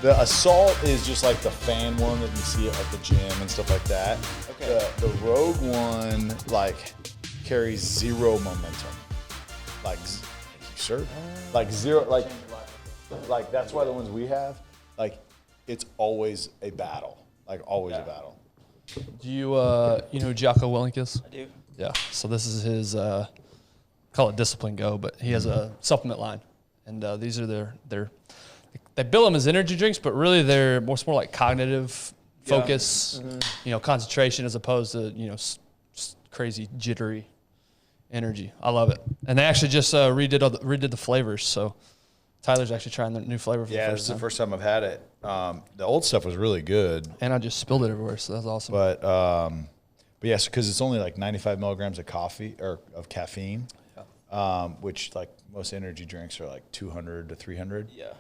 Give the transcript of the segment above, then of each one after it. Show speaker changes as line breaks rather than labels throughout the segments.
The Assault is just like the fan one that you see at like the gym and stuff like that.
Okay.
The Rogue one like carries zero momentum. Like, sure. Like zero. Like that's why the ones we have, like, it's always a battle. Like always a battle.
Do you you know who Jocko Willink is?
I do.
Yeah. So this is his call it Discipline Go, but he has a supplement line, and these are their they bill them as energy drinks, but really they're more like cognitive focus, you know, concentration as opposed to crazy jittery energy. I love it, and they actually just redid the flavors. So Tyler's actually trying the new flavor for the first time.
This is the first time I've had it. The old stuff was really good,
and I just spilled it everywhere, so that's awesome.
but yes, because it's only like 95 milligrams of caffeine, which like most energy drinks are like 200 to 300.
Yeah.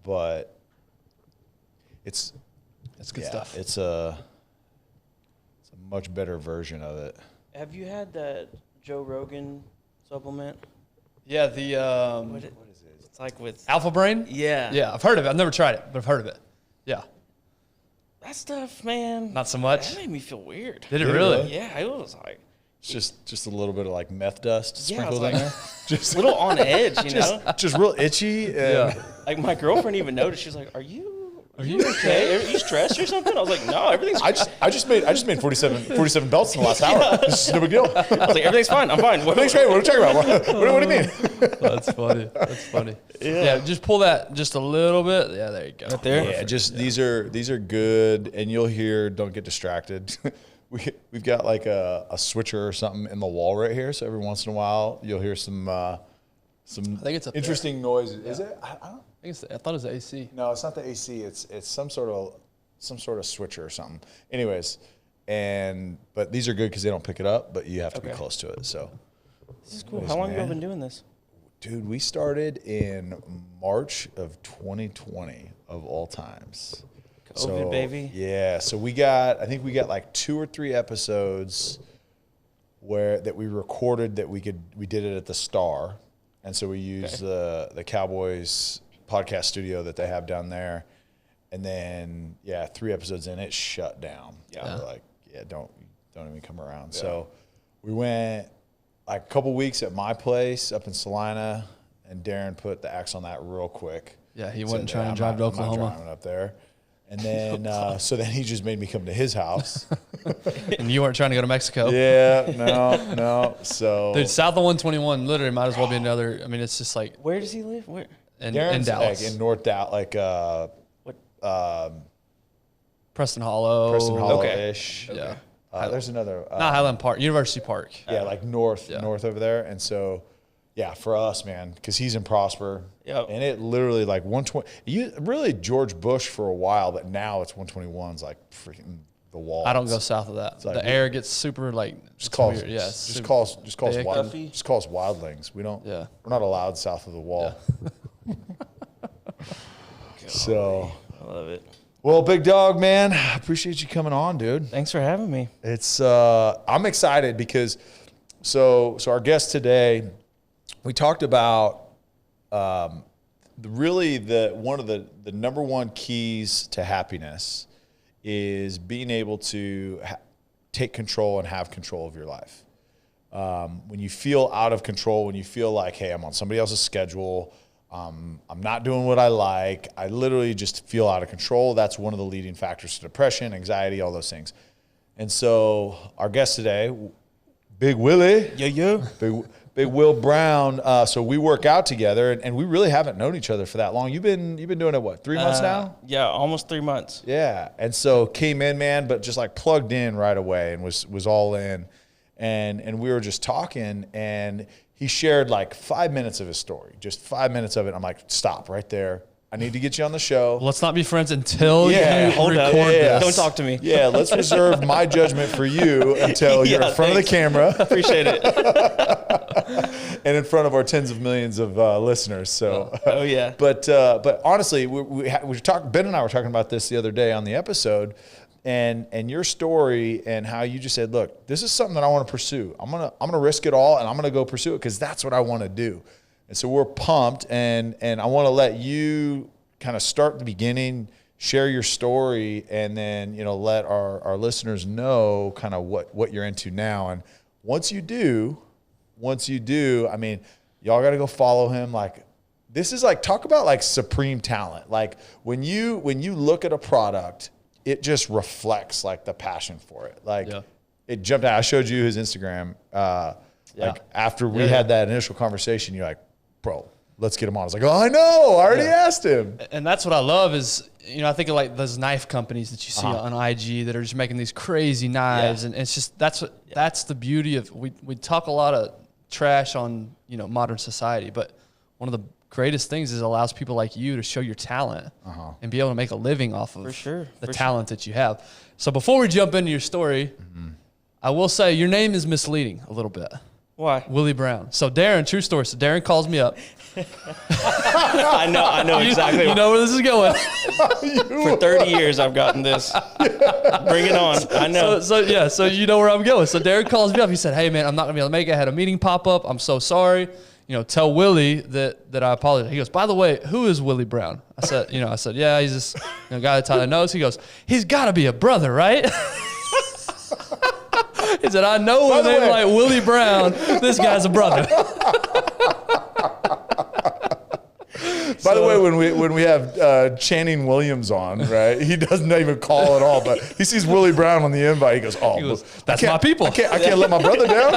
But it's
good stuff.
It's a much better version of it.
Have you had that Joe Rogan supplement?
Yeah, the
What is it? It's like with
Alpha Brain.
Yeah.
Yeah, I've heard of it. I've never tried it, but I've heard of it. Yeah.
That stuff, man.
Not so much.
That made me feel weird.
Did it really?
Yeah, it was like
It's just a little bit of like meth dust sprinkled
like,
in there. Just
a little on edge, you know?
just real itchy. And
Like my girlfriend even noticed. She was like, Are you okay? Are you stressed or something? I was like, No, everything's fine.
I just made 47 belts in the last hour. This is no big deal.
I was like, Everything's fine. I'm fine.
Everything's great. What are you talking about? What do you mean?
That's funny. That's funny. Yeah, just pull that just a little bit. Yeah, there you go.
Right there?
Yeah, these are good, and you'll hear. Don't get distracted. We've got like a switcher or something in the wall right here, so every once in a while you'll hear some
I think it's up
interesting noises. Is it? I don't.
I thought it was the AC.
No, it's not the AC. It's some sort of switcher or something. Anyways, but these are good because they don't pick it up, but you have to be close to it. So
This is cool. How long have you been doing this?
Dude, we started in March of 2020 of all times.
COVID, baby.
Yeah, so I think we got like 2 or 3 episodes that we recorded that we did it at the Star, and so we used the Cowboys podcast studio that they have down there, and then 3 episodes in, it shut down. Yeah, we're like, don't even come around. Yeah. So we went like a couple weeks at my place up in Salina, and Darren put the axe on that real quick.
Yeah, he wasn't trying to drive to Oklahoma.
I'm not driving up there. And then, so then he just made me come to his house.
And you weren't trying to go to Mexico.
Yeah, no. So,
dude, south of 121 literally might as well be another. I mean, it's just like.
Where does he live? Where?
In
like
Dallas.
in North Dallas, like
what?
Preston Hollow.
ish.
Okay. Yeah.
There's another.
Not Highland Park, University Park.
Yeah, like north over there. And so, for us, man, because he's in Prosper.
Yep.
And it literally like 120. Really George Bush for a while, but now it's 121's like freaking the wall.
I don't go south of that.
Like,
the air gets super like.
Just call us.
Weird. Yeah.
Just call us wildlings. We don't.
Yeah.
We're not allowed south of the wall. Yeah. So.
I love it.
Well, big dog, man, I appreciate you coming on, dude.
Thanks for having me.
It's I'm excited because so our guest today, we talked about one of the number one keys to happiness is being able to take control and have control of your life. When you feel out of control, when you feel like, hey, I'm on somebody else's schedule, I'm not doing what I like, I literally just feel out of control. That's one of the leading factors to depression, anxiety, all those things. And so our guest today, Big Willie. Big Will Brown. So we work out together, and we really haven't known each other for that long. You've been doing it what, 3 months now?
Yeah, almost 3 months.
Yeah, and so came in, man, but just like plugged in right away and was all in, and we were just talking, and he shared like 5 minutes of his story, just 5 minutes of it. I'm like, stop right there. I need to get you on the show.
Let's not be friends until you
hold up.
record this.
Don't talk to me.
Yeah, let's reserve my judgment for you until you're in front of the camera.
Appreciate it.
And in front of our tens of millions of listeners. So,
oh yeah.
But honestly, we talked. Ben and I were talking about this the other day on the episode, and your story and how you just said, look, this is something that I want to pursue. I'm gonna risk it all, and I'm gonna go pursue it because that's what I want to do. And so we're pumped, and I want to let you kind of start at the beginning, share your story, and then, let our listeners know kind of what you're into now. And once you do, I mean, y'all got to go follow him. Like, this is like, talk about like supreme talent. Like when you look at a product, it just reflects like the passion for it. Like it jumped out. I showed you his Instagram. Like after we had that initial conversation, you're like, bro, let's get him on. I was like, oh, I know. I already asked him.
And that's what I love is, I think of like those knife companies that you see on IG that are just making these crazy knives. And it's just, that's the beauty of, we talk a lot of trash on, modern society, but one of the greatest things is it allows people like you to show your talent and be able to make a living off of the talent that you have. So before we jump into your story, I will say your name is misleading a little bit.
Why?
Willie Brown. So Darren, true story. So Darren calls me up.
I know exactly.
You know where this is going.
For 30 years, I've gotten this. Bring it on. I know.
So you know where I'm going. So Darren calls me up. He said, hey, man, I'm not going to be able to make it. I had a meeting pop up. I'm so sorry. Tell Willie that I apologize. He goes, by the way, who is Willie Brown? I said, yeah, he's this guy that Tyler knows. He goes, he's got to be a brother, right? He said, I know a name like Willie Brown. This guy's a brother.
By the way, when we have Channing Williams on, right? He doesn't even call at all, but he sees Willie Brown on the invite. He goes,
that's my people.
I can't let my brother down.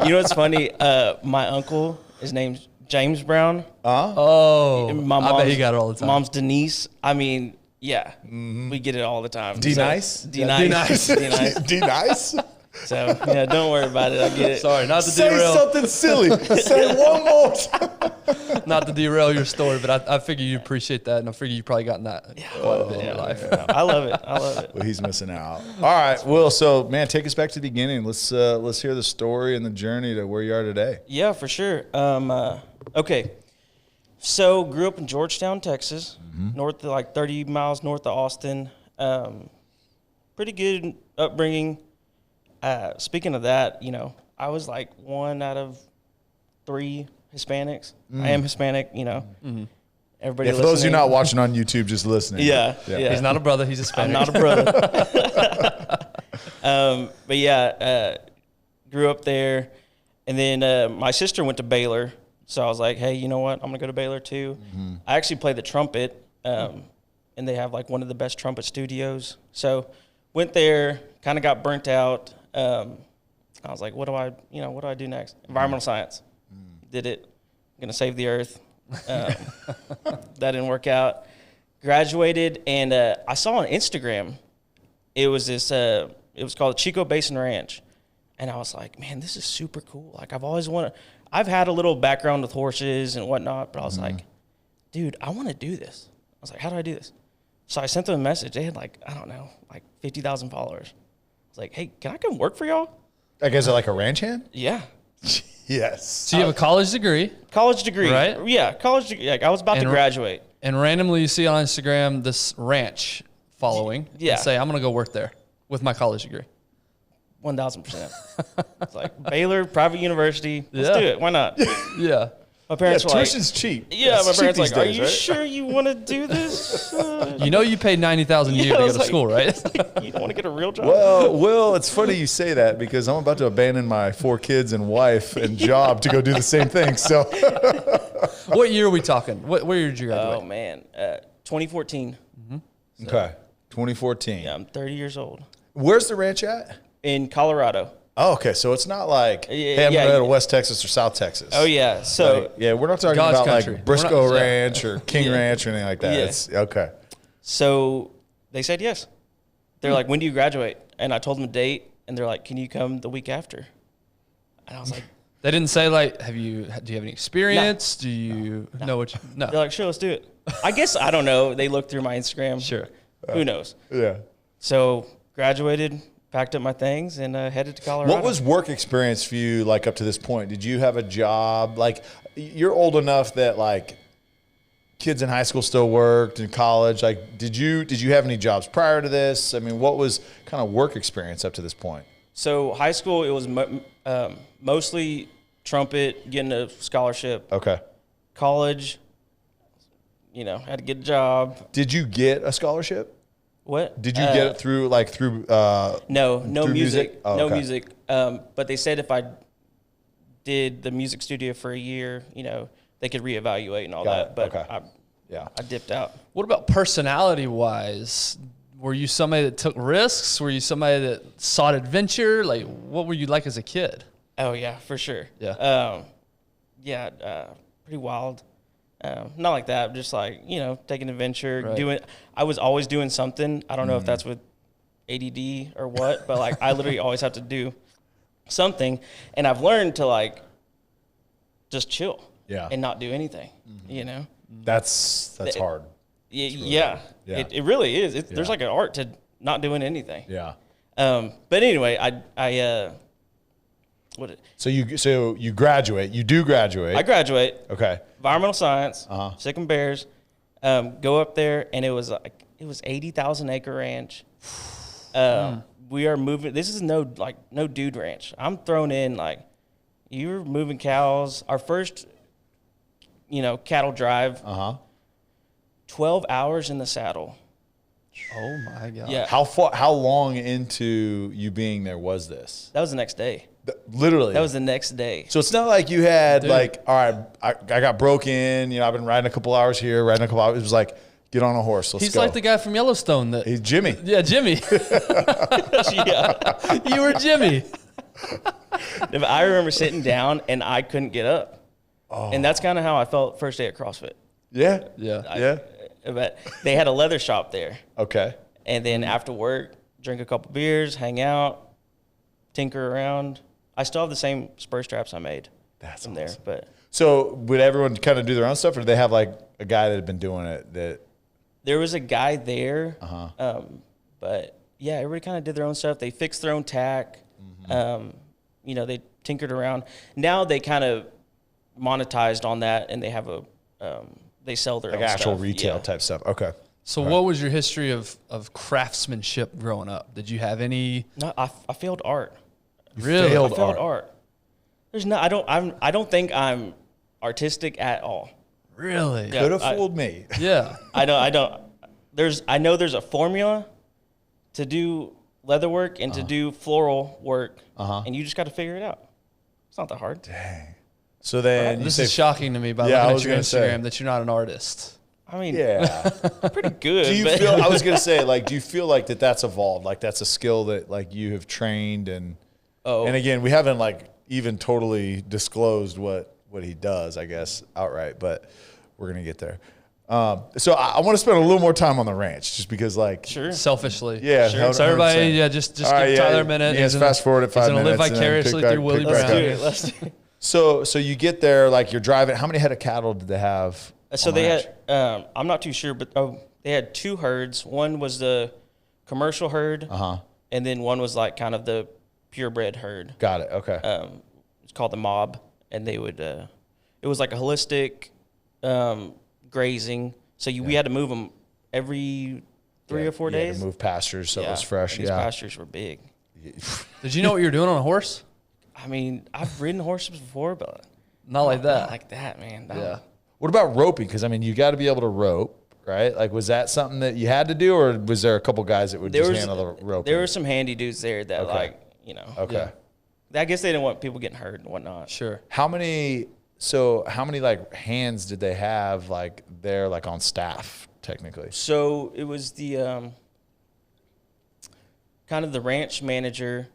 You know what's funny? My uncle, his name's James Brown.
Oh,
I
bet he got it all the time.
Mom's Denise. I mean, we get it all the time.
D-Nice?
D-Nice.
D-Nice?
So, don't worry about it. I get it.
Sorry, not to
Say
derail.
something silly. Say one more time.
Not to derail your story, but I figure you appreciate that, and I figure you probably gotten that quite a bit in your life.
I love it.
Well, he's missing out. All right, Will. So, man, take us back to the beginning. Let's hear the story and the journey to where you are today.
Yeah, for sure. Okay. So, grew up in Georgetown, Texas, north of like 30 miles north of Austin. Pretty good upbringing. Speaking of that, I was like 1 out of 3 Hispanics. I am Hispanic, Everybody
for those of you not watching on YouTube, just listening.
Yeah.
He's not a brother. He's Hispanic.
I'm not a brother. But grew up there. And then my sister went to Baylor. So I was like, hey, you know what? I'm going to go to Baylor too. I actually play the trumpet. And they have like one of the best trumpet studios. So went there, kind of got burnt out. I was like, what do I do next? Environmental science. Did it. I'm going to save the earth. That didn't work out. Graduated, and I saw on Instagram, it was this, it was called Chico Basin Ranch. And I was like, man, this is super cool. Like, I've had a little background with horses and whatnot, but I was like, dude, I want to do this. I was like, how do I do this? So I sent them a message. They had like 50,000 followers. I was like, hey, can I come work for y'all?
I guess like a ranch hand?
Yeah.
Yes.
So you have a college degree.
College degree.
Right?
Yeah, college degree. Like, I was about to graduate.
And randomly you see on Instagram this ranch following.
Yeah.
And say, I'm going to go work there with my college degree.
1,000%. It's like Baylor, private university. Let's do it. Why not?
Yeah.
My parents were like,
tuition's cheap.
yeah, my
It's
parents
cheap
like, are
these
you
days, right?
sure you want to do this?
You paid $90,000 a year to go to school, right?
You don't want to get a real job?
Well, Will, it's funny you say that because I'm about to abandon my 4 kids and wife and job to go do the same thing. So,
What year are we talking? What year did you graduate?
Oh, man. 2014.
okay, 2014.
Yeah, I'm 30 years old.
Where's the ranch at?
In Colorado.
Oh, okay. So it's not like,
Yeah,
hey, I'm going to
yeah.
go to West Texas or South Texas.
Oh, yeah. So,
Like, yeah, we're not talking
God's
about
country.
like Briscoe
We're not-
Ranch or King Ranch or anything like that.
Yeah.
It's okay.
so they said yes. They're like, when do you graduate? And I told them a date, and they're like, can you come the week after? And I was like,
They didn't say like, do you have any experience? Do you know what? No.
they're like, sure, let's do it. I guess, I don't know. They looked through my Instagram.
Sure.
Who knows?
Yeah.
So graduated, packed up my things, and headed to Colorado.
What was work experience for you like up to this point? Did you have a job? Like you're old enough that like kids in high school still worked in college. Like did you have any jobs prior to this? I mean, what was kind of work experience up to this point?
So high school, it was mostly trumpet, getting a scholarship.
Okay.
College, had to get a job.
Did you get a scholarship?
What?
Did you get it through
No
through
music.
Oh,
no
okay.
music. But they said if I did the music studio for a year, they could reevaluate and all
Got
that.
it.
But
Okay.
I dipped out.
What about personality-wise? Were you somebody that took risks? Were you somebody that sought adventure? Like, what were you like as a kid?
Oh yeah, for sure.
Yeah.
Pretty wild. Not like that, just like, taking adventure,
Right.
I was always doing something. I don't know if that's with ADD or what, but like I literally always have to do something. And I've learned to like just chill and not do anything,
That's hard.
Yeah.
Yeah.
It really is. There's like an art to not doing anything.
Yeah.
But anyway,
So you graduate. You do graduate.
I graduate.
Okay.
Environmental science, Sick and Bears, go up there, and it was 80,000 acre ranch. We are moving. This is no dude ranch. I'm thrown in you're moving cows. Our first, cattle drive. 12 hours in the saddle.
Oh my God.
Yeah.
How long into you being there was this?
That was the next day.
Literally.
That was the next day.
So it's not like you had all right, I got broke in, I've been riding a couple hours here, riding a couple hours. It was like, get on a horse. Let's
He's
go.
like the guy from Yellowstone.
He's Jimmy.
Yeah, Jimmy.
Yeah.
You were Jimmy.
I remember sitting down and I couldn't get up. And that's kind of how I felt first day at CrossFit.
Yeah.
Yeah.
But they had a leather shop there.
Okay.
And then after work, drink a couple beers, hang out, tinker around. I still have the same spur straps I made
That's
from
awesome.
there. But
So would everyone kind of do their own stuff, or do they have like a guy that had been doing it that?
there was a guy there. But yeah, everybody kind of did their own stuff. They fixed their own tack. They tinkered around. Now they kind of monetized on that, and they have they sell their
Like
own
actual
stuff.
retail
Yeah.
type stuff. Okay.
So what was your history of craftsmanship growing up? Did you have any?
No, I failed art.
Really?
failed
I failed art. There's no. I don't think I'm artistic at all.
Really?
Yeah.
Could have fooled me.
Yeah.
I don't. I know there's a formula to do leather work and to do floral work, and you just got to figure it out. It's not that hard.
Dang. So then
This is shocking to me by
Yeah, I
looking
was
at your
gonna say.
Instagram that you're not an artist.
I mean,
Yeah.
pretty good.
Do you
but-
feel? I was gonna say, do you feel like that's evolved? Like that's a skill that you have trained and.
Oh.
And again, we haven't even totally disclosed what he does, I guess, outright, but we're gonna get there. So I want to spend a little more time on the ranch, just because,
Sure.
Selfishly.
yeah.
Sure.
So everybody,
100%.
just
All right,
give Tyler a minute.
Yes, fast forward at 5
He's gonna live
minutes and then
vicariously
pick
through
back-
Willie
pick
Brown.
back
Let's do
up.
it. Let's do it.
So you get there, you're driving. How many head of cattle did they have?
So
on the
they
ranch?
had, I'm not too sure, but they had two herds. One was the commercial herd, and then one was kind of the purebred herd.
Got it. Okay.
It's called the mob, and they would. It was like a holistic grazing. So we had to move them every 3 or 4
You had
days.
to move pastures so it was fresh.
and these
Yeah.
pastures were big.
Did you know what you were doing on a horse?
I mean, I've ridden horses before, but
Not like that.
not like that, man. No.
Yeah.
What about roping? Because you got to be able to rope, right? Was that something that you had to do, or was there a couple guys that would just handle the roping?
There were some handy dudes there that
Okay. Okay.
Yeah.
I guess they didn't want people getting hurt and whatnot.
Sure.
How many hands did they have there on staff technically?
So it was the kind of the ranch manager,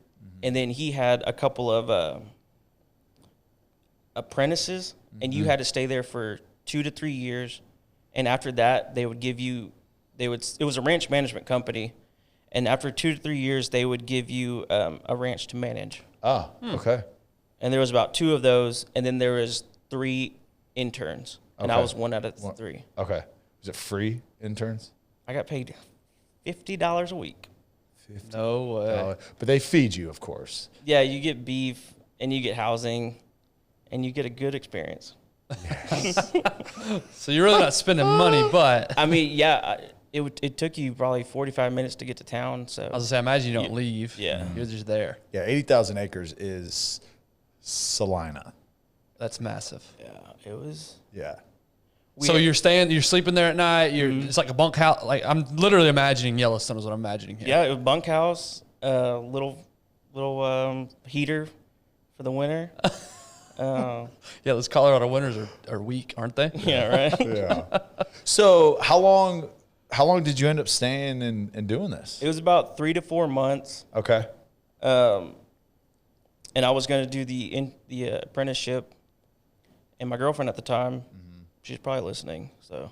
and then he had a couple of apprentices, and you had to stay there for 2 to 3 years, and after that they would give you it was a ranch management company, and after 2 to 3 years they would give you a ranch to manage.
Oh, okay.
And there was about 2 of those, and then there was 3 interns, and I
Okay.
was one out of the 3.
Okay. Is it free interns?
I got paid $50 a week.
No way.
But they feed you, of course.
Yeah, you get beef, and you get housing, and you get a good experience.
So you're really not spending money, but
I mean, yeah, it took you probably 45 minutes to get to town. So
I was gonna say, I imagine you don't leave.
Yeah.
You're just there.
Yeah, 80,000 acres is Salina.
That's massive.
yeah, it was.
Yeah.
So you're sleeping there at night. It's like a bunkhouse. Like I'm literally imagining Yellowstone is what I'm imagining here.
Yeah, it was bunkhouse, little heater for the winter.
Yeah, those Colorado winters are weak, aren't they?
Yeah, right.
Yeah. So how long did you end up staying and doing this?
It was about 3 to 4 months.
Okay.
And I was going to do the apprenticeship, and my girlfriend at the time, she's probably listening. So,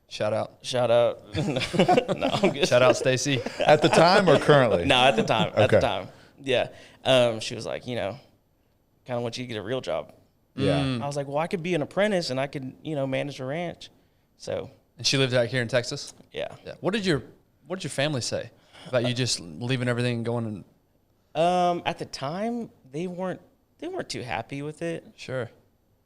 Shout out,
no, I'm good.
shout out, Stacy.
At the time or currently?
No, at the time. At the
Okay.
time, yeah. She was like, kind of want you to get a real job.
Yeah.
I was like, well, I could be an apprentice and I could, manage a ranch. So,
And she lived out here in Texas.
yeah.
Yeah. What did your family say about you just leaving everything and going and?
At the time, they weren't too happy with it,
Sure.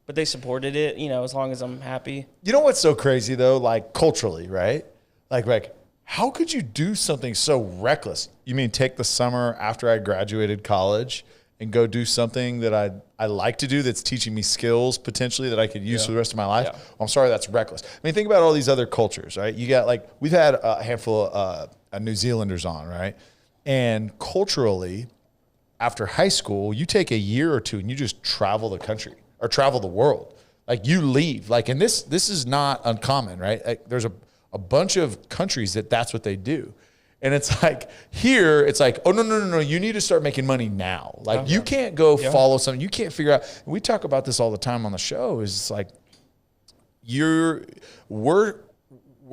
but they supported it. As long as I'm happy.
You know what's so crazy though? Like culturally, right? Like how could you do something so reckless? You mean take the summer after I graduated college and go do something that I like to do that's teaching me skills potentially that I could use for the rest of my life?
Yeah.
Well, I'm sorry, that's reckless. I mean, think about all these other cultures, right? You got we've had a handful of New Zealanders on, right? And culturally, after high school, you take a year or two and you just travel the country or travel the world. Like you leave. And this is not uncommon, right? Like there's a bunch of countries that's what they do. And it's like here, it's like, oh, no. You need to start making money now. Like you can't go follow something. You can't figure out. And we talk about this all the time on the show is it's like we're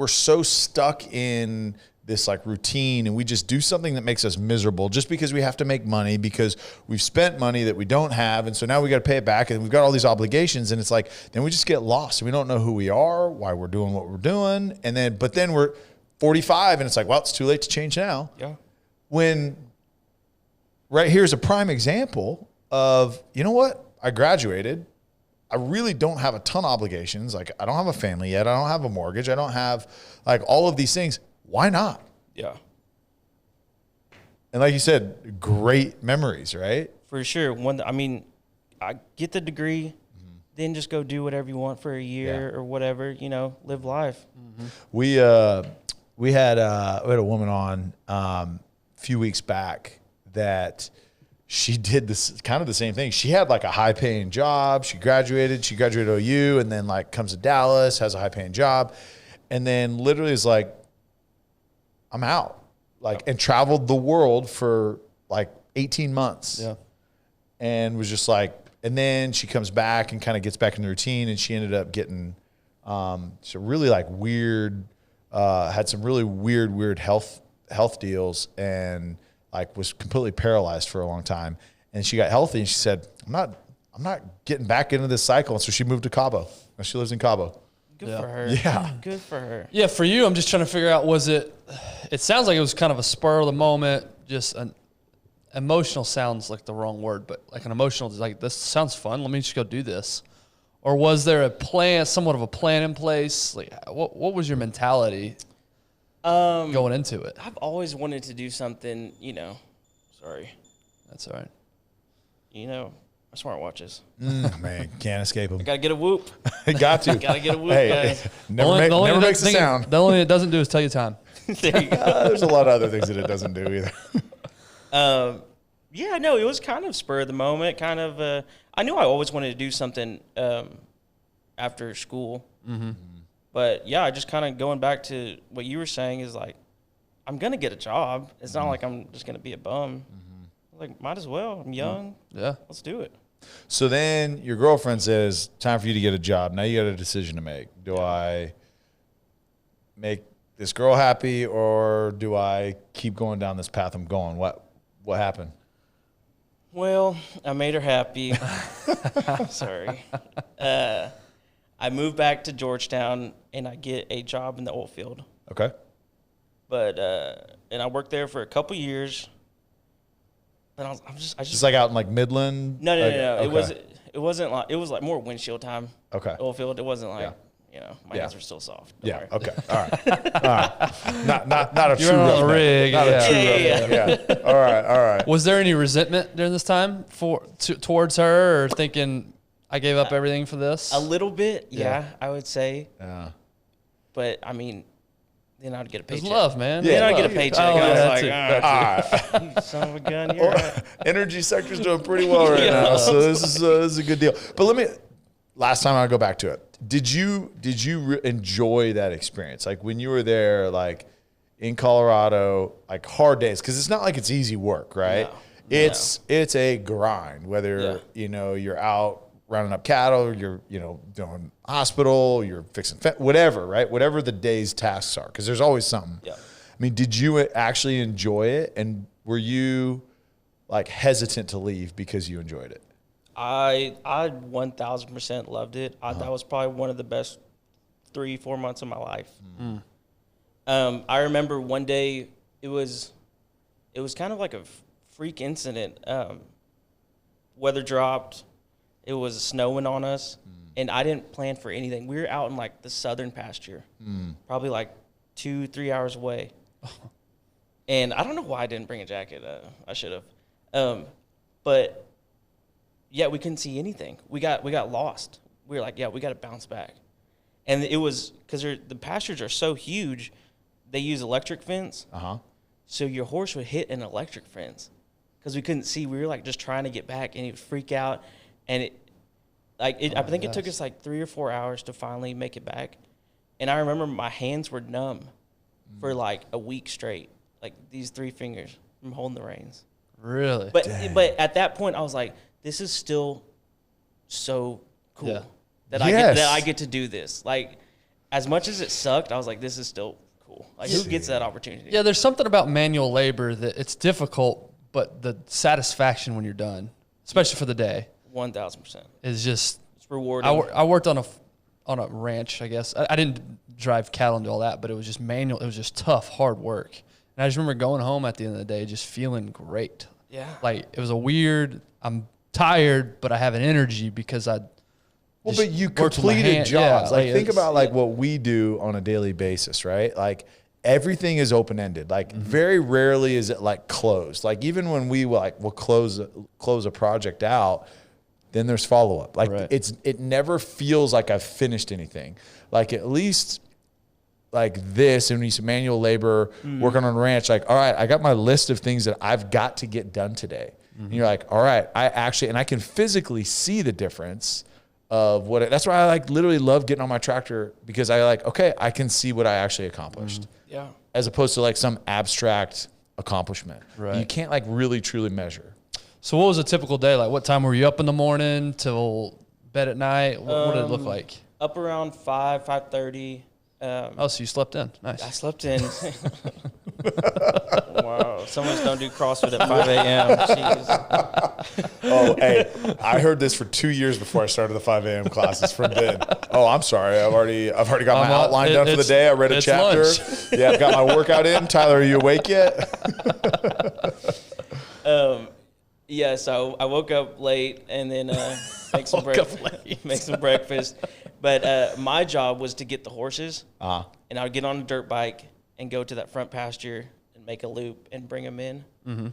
so stuck in this routine and we just do something that makes us miserable just because we have to make money because we've spent money that we don't have. And so now we got to pay it back and we've got all these obligations. And it's like, then we just get lost. We don't know who we are, why we're doing what we're doing. But then we're 45 and it's like, well, it's too late to change now.
Yeah.
When right here's a prime example of, you know what? I graduated. I really don't have a ton of obligations. Like I don't have a family yet. I don't have a mortgage. I don't have all of these things. Why not?
Yeah.
And like you said, great memories, right?
For sure. I get the degree, then just go do whatever you want for a year or whatever, live life.
We had a woman on a few weeks back that she did this kind of the same thing. She had a high paying job. She graduated OU and then comes to Dallas, has a high paying job. And then literally is like, I'm out, and traveled the world for 18 months. Yeah. And was just and then she comes back and kind of gets back in the routine and she ended up getting, so really weird, had some really weird health deals and was completely paralyzed for a long time. And she got healthy and she said, I'm not getting back into this cycle. And so she moved to Cabo. Now she lives in Cabo.
Good for her.
Yeah.
Good for her.
Yeah, for you, I'm just trying to figure out, it sounds like it was kind of a spur of the moment, just an emotional sounds like the wrong word, but an emotional, this sounds fun, let me just go do this. Or was there a plan, somewhat of a plan in place? What was your mentality going into it?
I've always wanted to do something, sorry.
That's all right.
Smartwatches.
Man, can't escape them.
Gotta get a whoop.
Got to.
Gotta get a whoop,
Hey,
guys.
never makes a sound.
The only thing it doesn't do is tell you time.
There you go.
There's a lot of other things that it doesn't do either.
Yeah, no, it was kind of spur of the moment. Kind of, I knew I always wanted to do something after school. Mm-hmm. But yeah, I just kind of going back to what you were saying is I'm gonna get a job. It's not like I'm just gonna be a bum. Might as well. I'm young.
Yeah.
Let's do it.
So then your girlfriend says, time for you to get a job. Now you got a decision to make. Do I make this girl happy or do I keep going down this path I'm going? What happened?
Well, I made her happy. Sorry. I moved back to Georgetown and I get a job in the oil field.
Okay.
But and I worked there for a couple years. But I just
Just out in Midland?
No.
Okay.
It wasn't it was more windshield time.
Okay.
Oil field. It wasn't my
Yeah.
hands were still soft. Don't
Yeah.
worry.
Okay. All right. Not a true
You're on a
rough
rig.
Not
Yeah.
a true rough. Yeah. All right.
Was there any resentment during this time towards her, or thinking I gave up everything for this.
A little bit, yeah, I would say.
Yeah.
But I mean, then I'd get a
It's
paycheck.
love, man.
Then I'd
Love.
get a paycheck.
Oh,
I was
that's
like,
it.
All right.
you son of a gun, you're right.
Energy sector's doing pretty well right
Yeah.
now, so this is a good deal. But last time I'll go back to it. Did you enjoy that experience? Like when you were there, like in Colorado, like hard days, because it's not like it's easy work, right?
No.
It's a grind. Whether you're out rounding up cattle, you're doing hospital, you're fixing whatever, right? Whatever the day's tasks are, because there's always something.
Yeah.
I mean, did you actually enjoy it, and were you like hesitant to leave because you enjoyed it?
I 1,000% loved it. That was probably one of the best 3-4 months of my life. I remember one day it was kind of like a freak incident. Weather dropped. It was snowing on us, and I didn't plan for anything. We were out in like the southern pasture, probably like 2-3 hours away. And I don't know why I didn't bring a jacket. I should have. But yeah, we couldn't see anything. We got lost. We were like, yeah, we got to bounce back. And it was because the pastures are so huge, they use electric fence. So your horse would hit an electric fence because we couldn't see. We were like just trying to get back, and he would freak out. And I think it took us like 3 or 4 hours to finally make it back. And I remember my hands were numb for like a week straight, like these 3 fingers from holding the reins.
Really?
But at that point, I was like, this is still so cool that I get to do this. Like, as much as it sucked, I was like, this is still cool. Like, who gets that opportunity?
Yeah, there's something about manual labor that it's difficult, but the satisfaction when you're done, especially for the day,
1,000%.
is just
It's rewarding.
I worked on a ranch, I guess. I didn't drive cattle and do all that, but it was just manual. It was just tough, hard work. And I just remember going home at the end of the day just feeling great.
Yeah.
Like, it was I'm tired, but I have an energy because
But you
worked with my
completed
hand.
jobs.
Yeah,
like think
it's-
about like what we do on a daily basis, right? Like everything is open ended. Like very rarely is it like closed. Like even when we'll close a project out, then there's follow up. Like
Right.
it never feels like I've finished anything. Like at least like this, and when you say manual labor, working on a ranch, like, all right, I got my list of things that I've got to get done today. And you're like, all right, I can physically see the difference of that's why I like literally love getting on my tractor, because I can see what I actually accomplished.
Yeah.
As opposed to like some abstract accomplishment.
Right.
You can't like really truly measure.
So what was a typical day? Like, what time were you up in the morning till bed at night? What did it look like?
Up around 5:30.
Oh, so you slept in. Nice.
I slept in. Wow. Some of us don't do CrossFit at 5 a.m. Jeez.
Oh, hey, I heard this for 2 years before I started the 5 a.m. classes from Ben. Oh, I'm sorry. I've already got my outline done for the day. I read a chapter.
Lunch.
Yeah, I've got my workout in. Tyler, are you awake yet?
Yeah, so I woke up late and then make some breakfast. But my job was to get the horses, and I would get on a dirt bike and go to that front pasture and make a loop and bring them in.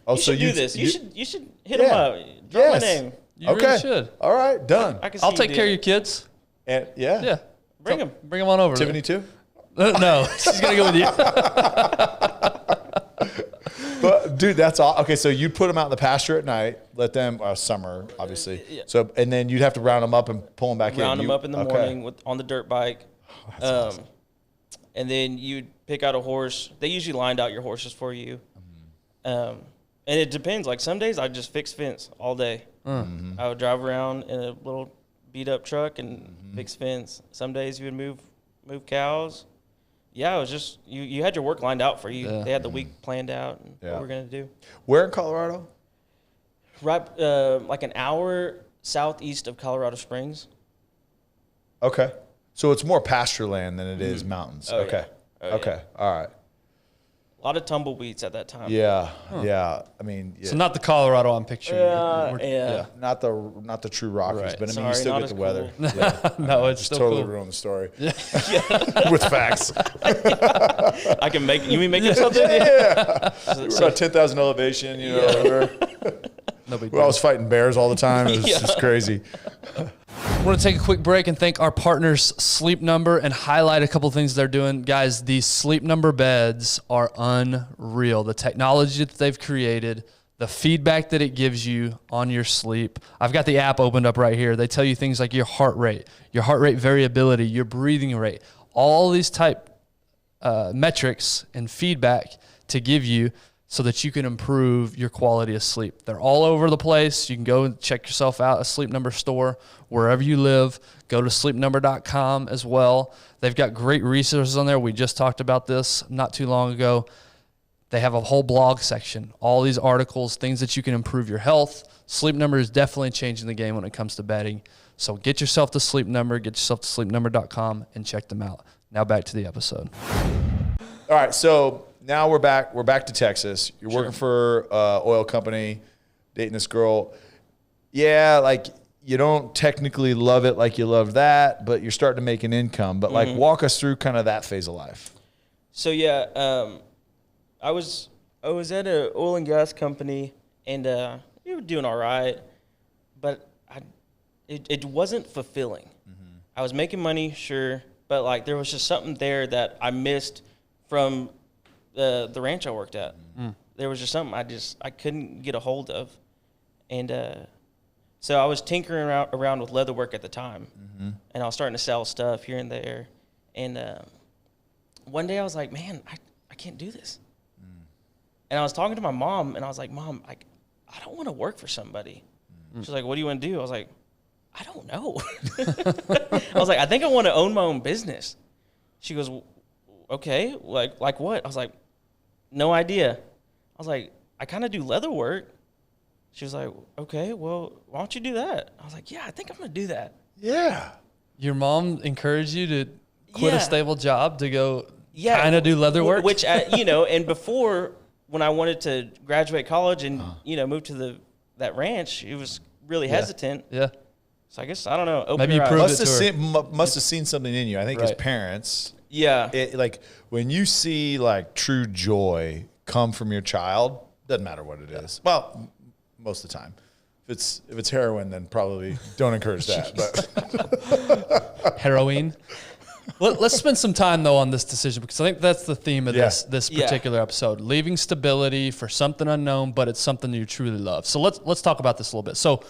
Oh,
You should do this. You should hit them up. Drop
Yes.
my name.
You really should.
All right, done.
I can see
I'll
you
take
do
care of
it.
your kids.
And yeah.
Yeah.
Bring them.
Bring them on over.
Tiffany too?
No, she's going to go with you.
But dude, that's all. Okay, so you'd put them out in the pasture at night, let them summer, obviously.
Yeah.
So and then you'd have to round them up and pull them back in.
Round them up in the morning on the dirt bike.
That's awesome.
And then you'd pick out a horse. They usually lined out your horses for you. And it depends. Like some days I'd just fix fence all day. I would drive around in a little beat up truck and fix fence. Some days you would move cows. Yeah, it was just you had your work lined out for you.
Yeah.
They had the week planned out and what we're gonna do.
Where in Colorado?
Right, like an hour southeast of Colorado Springs.
Okay. So it's more pasture land than it is mountains.
Oh,
okay.
yeah.
Okay. All right.
A lot of tumbleweeds at that time.
Yeah. Yeah. I mean,
So not the Colorado I'm picturing.
Yeah.
not the true Rockies,
Right.
but I mean,
Sorry,
you still
not
get
as
the weather.
cool.
Yeah.
No, it's
Just
still
totally
cool.
ruined the story with facts.
I can make you mean make it something?
Yeah. We're about 10,000 elevation.
No big
We're
deal.
always fighting bears all the time. It was
Yeah.
just crazy.
want to take a quick break and thank our partners, Sleep Number, and highlight a couple things they're doing. Guys, these Sleep Number beds are unreal. The technology that they've created, the feedback that it gives you on your sleep. I've got the app opened up right here. They tell you things like your heart rate variability, your breathing rate, all these type metrics and feedback to give you so that you can improve your quality of sleep. They're all over the place. You can go and check yourself out, a Sleep Number store, wherever you live. Go to sleepnumber.com as well. They've got great resources on there. We just talked about this not too long ago. They have a whole blog section, all these articles, things that you can improve your health. Sleep Number is definitely changing the game when it comes to bedding. So get yourself to Sleep Number, get yourself to sleepnumber.com, and check them out. Now back to the episode.
All right, so now we're back to Texas. You're working for an oil company, dating this girl. Yeah, like you don't technically love it like you love that, but you're starting to make an income. But like walk us through kind of that phase of life.
So yeah, I was at an oil and gas company, and we were doing all right, but it wasn't fulfilling. I was making money, sure, but like there was just something there that I missed from the ranch I worked at. There was just something I couldn't get a hold of, and so I was tinkering around with leatherwork at the time, and I was starting to sell stuff here and there, and one day I was like, man, I can't do this. And I was talking to my mom, and I was like, Mom, I don't want to work for somebody. She's like, what do you want to do? I was like, I don't know. I was like, I think I want to own my own business. She goes, okay, like what? I was like, no idea. I was like, I kind of do leather work. She was like, okay, well, why don't you do that? I was like, yeah, I think I'm going to do that.
Yeah.
Your mom encouraged you to quit a stable job to go kind of do leather work?
Which, and before, when I wanted to graduate college and, move to that ranch, she was really hesitant.
Yeah.
So I guess, I don't know.
Maybe you proved it to her.
Must have seen something in you. I think as parents.
Yeah.
Like when you see like true joy come from your child, doesn't matter what it is. Well, most of the time. If it's heroin, then probably don't encourage that. But
heroin. Let's spend some time though on this decision, because I think that's the theme of this particular episode. Leaving stability for something unknown, but it's something you truly love. So let's talk about this a little bit. So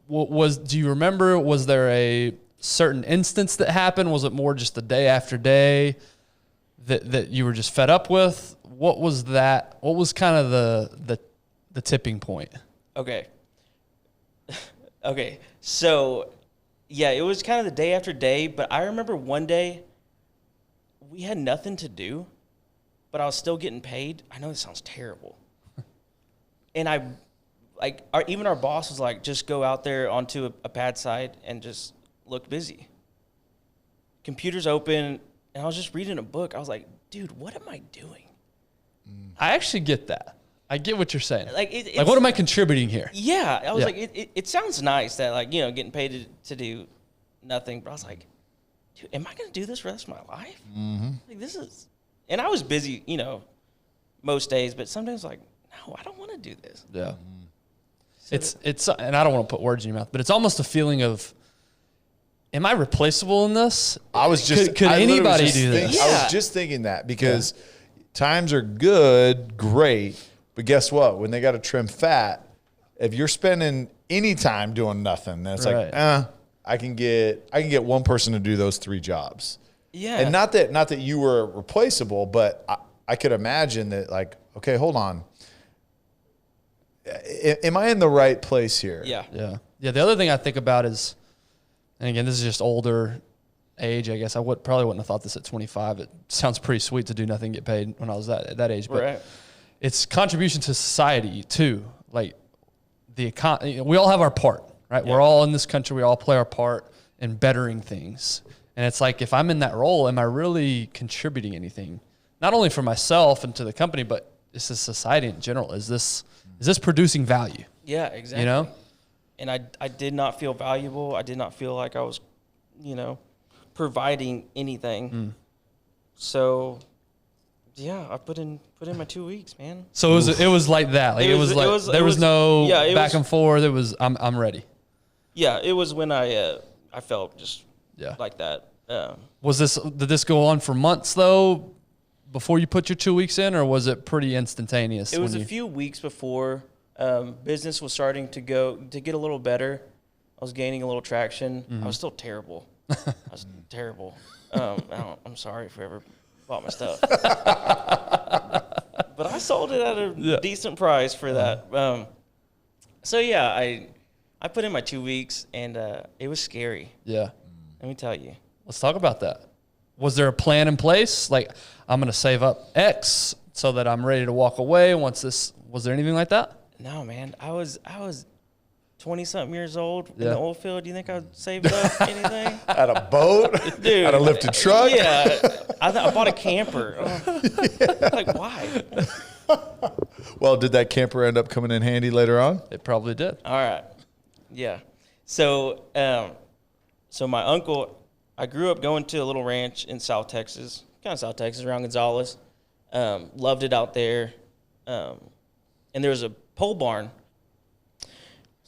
do you remember, was there a certain instance that happened? Was it more just the day after day that you were just fed up with? What was that? What was kind of the tipping point?
Okay. So, yeah, it was kind of the day after day, but I remember one day we had nothing to do, but I was still getting paid. I know this sounds terrible. And even our boss was like, just go out there onto a pad site and just look busy. Computer's open, and I was just reading a book. I was like, dude, what am I doing?
I actually get that. I get what you're saying.
Like,
what am I contributing here?
Yeah. I was like, it sounds nice that, getting paid to do nothing. But I was like, dude, am I going to do this for the rest of my life? Like, this is... And I was busy, most days. But sometimes, no, I don't want to do this.
Yeah. It's and I don't want to put words in your mouth, but it's almost a feeling of, am I replaceable in this? Could anybody do this?
I was just thinking that because times are good, great, but guess what? When they got to trim fat, if you're spending any time doing nothing, then it's I can get one person to do those 3 jobs.
Yeah.
And not that you were replaceable, but I could imagine that okay, hold on. Am I in the right place here?
Yeah.
Yeah. Yeah. The other thing I think about is, and again, this is just older age, I guess. I probably wouldn't have thought this at 25. It sounds pretty sweet to do nothing, get paid when I was at that age. But it's contribution to society too. Like we all have our part, right? Yeah. We're all in this country. We all play our part in bettering things. And it's like, if I'm in that role, am I really contributing anything? Not only for myself and to the company, but it's to society in general. Is this producing value?
Yeah, exactly. And I did not feel valuable. I did not feel like I was, providing anything. So, yeah, I put in my 2 weeks, man.
So it was like that. Like there was no back and forth. It was I'm ready.
Yeah, it was when I felt just like that.
Did this go on for months though, before you put your 2 weeks in, or was it pretty instantaneous?
It was a few weeks before. Business was starting to get a little better. I was gaining a little traction. I was still terrible. I was terrible. I'm sorry if you ever bought my stuff. But I sold it at a decent price for that. So yeah, I put in my 2 weeks, and it was scary. Yeah. Let me tell you.
Let's talk about that. Was there a plan in place? Like, I'm going to save up X so that I'm ready to walk away once this, was there anything like that?
No, man. I was 20-something years old in the oil field. Do you think I saved up anything?
At a boat?
Dude.
At a lifted truck?
Yeah. I bought a camper. Like, why?
Well, did that camper end up coming in handy later on?
It probably did.
All right. Yeah. So, so my uncle, I grew up going to a little ranch in South Texas, around Gonzales. Loved it out there. And there was a pole barn. So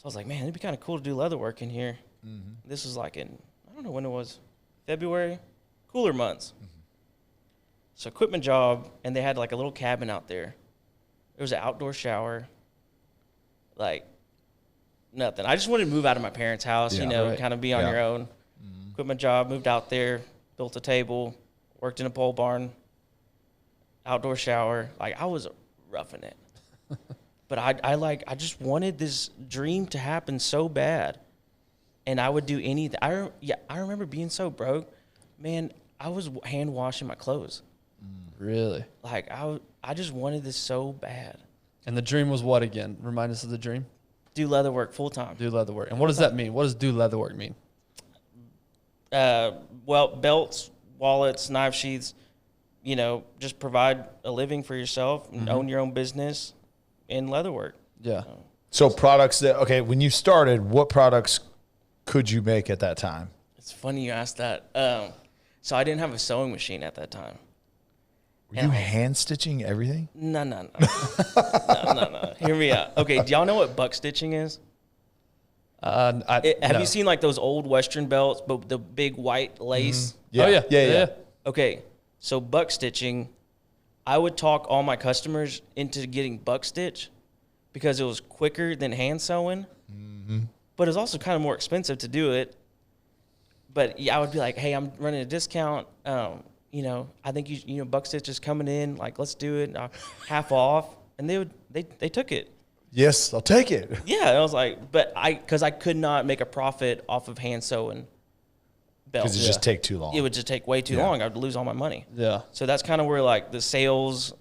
I was like, man, it'd be kind of cool to do leather work in here. Mm-hmm. This was like in, I don't know when it was, February, cooler months. Mm-hmm. So equipment job, and they had like a little cabin out there. There was an outdoor shower, like nothing. I just wanted to move out of my parents' house, kind of be on your own. Mm-hmm. Equipment job, moved out there, built a table, worked in a pole barn, outdoor shower. Like, I was roughing it. But I just wanted this dream to happen so bad, and I would do anything. I remember being so broke, man. I was hand washing my clothes.
Really?
Like, I just wanted this so bad.
And the dream was what again? Remind us of the dream.
Do leather work full time.
Do leather work. And what does that mean? What does do leather work mean?
Well, belts, wallets, knife sheaths. Just provide a living for yourself and own your own business in leather work.
Yeah.
So products when you started, what products could you make at that time?
It's funny you asked that. So I didn't have a sewing machine at that time.
Were you hand stitching everything?
No. No. Hear me out. Okay, do y'all know what buck stitching is? Have you seen like those old Western belts, but the big white lace?
Mm-hmm. Yeah.
Okay, so buck stitching, I would talk all my customers into getting buck stitch because it was quicker than hand sewing, but it's also kind of more expensive to do it. But yeah, I would be like, hey, I'm running a discount. I think buck stitch is coming in. Like, let's do it half off, and they took it.
Yes, I'll take it.
Yeah, I was like, because I could not make a profit off of hand sewing belts.
Because it just take too long.
It would just take way too long. I would lose all my money.
Yeah.
So that's kind of where like the sales,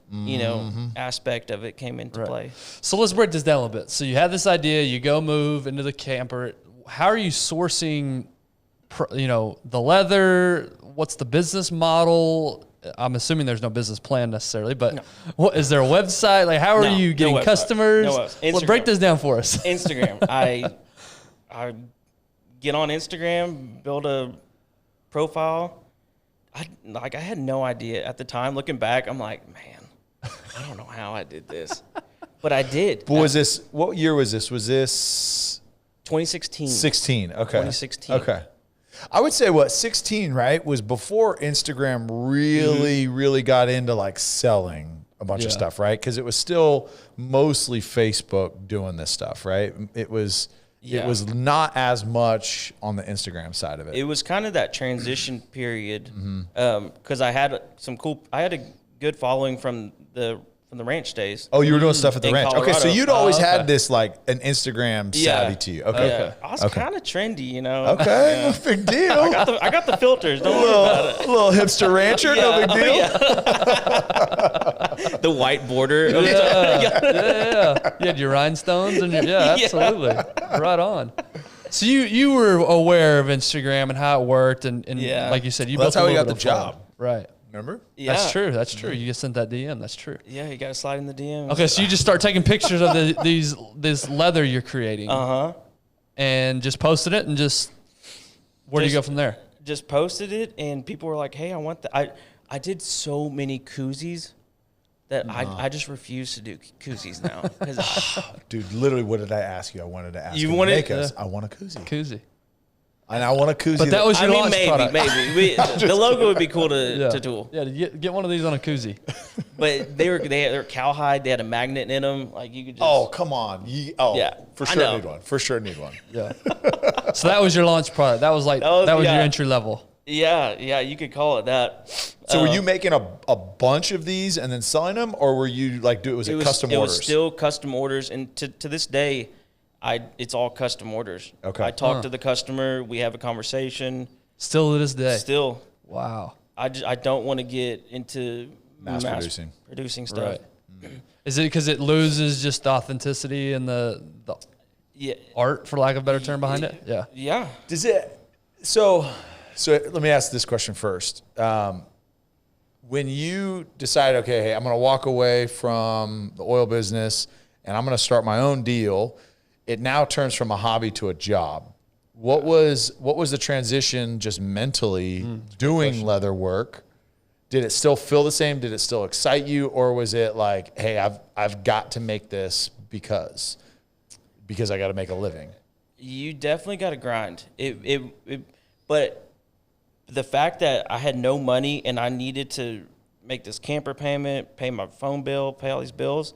aspect of it came into play.
So let's break this down a little bit. So you have this idea, you go move into the camper. How are you sourcing, the leather? What's the business model? I'm assuming there's no business plan necessarily, but what is there a website? Like, how are you getting customers?
No,
break this down for us.
Instagram. I get on Instagram, build a profile. I had no idea at the time. Looking back, I'm like, man, I don't know how I did this, but I did.
But what year was this? Was this
2016?
16. Okay.
2016.
Okay. I would say 16, right, was before Instagram really got into like selling a bunch of stuff, right? Because it was still mostly Facebook doing this stuff, right? It was not as much on the Instagram side of it.
It was kind of that transition period because I had a good following from the ranch days.
Oh, you were doing stuff at the ranch.
Colorado.
Okay, so you'd always had this like an Instagram savvy to you. Okay.
I was kind of trendy,
Okay, no big deal.
I got the filters. Don't worry about it.
A little hipster rancher, no big deal.
The white border.
Yeah. You had your rhinestones and absolutely. Right on. So you were aware of Instagram and how it worked and like you said,
that's how we got the job.
Right.
Remember?
Yeah. That's true. You just sent that DM. That's true.
Yeah, you got to slide in the DM.
Okay, so you just start taking pictures of this leather you're creating. And just posted it and where do you go from there?
Just posted it and people were like, hey, I want that. I did so many koozies that I just refuse to do koozies now. 'Cause
Dude, literally, what did I ask you? I wanted to ask
You
you to
wanted-
make us. I want a koozie.
Koozie.
And I want a koozie.
But that was your launch product.
maybe. The logo would be cool to tool.
Yeah, get one of these on a koozie.
But they were cowhide. They had a magnet in them. Like you could just.
Oh, come on.
Yeah,
for
I
sure
know.
need one. For sure need one.
Yeah. So that was your launch product. That was like that was your entry level.
Yeah, you could call it that.
So were you making a bunch of these and then selling them, or were you like was it custom orders?
It was still custom orders, and to this day, it's all custom orders.
Okay.
I talk to the customer. We have a conversation.
Still to this day.
Still.
Wow.
I don't want to get into
Mass
producing stuff.
Right. Is it because it loses just the authenticity and the art, for lack of a better term, behind it? Yeah.
Yeah.
Does it? So let me ask this question first. When you decide, okay, hey, I'm going to walk away from the oil business and I'm going to start my own deal, it now turns from a hobby to a job. What was the transition just mentally doing leather work? Did it still feel the same? Did it still excite you? Or was it like, hey, I've got to make this because I got to make a living?
You definitely got to grind. But the fact that I had no money and I needed to make this camper payment, pay my phone bill, pay all these bills,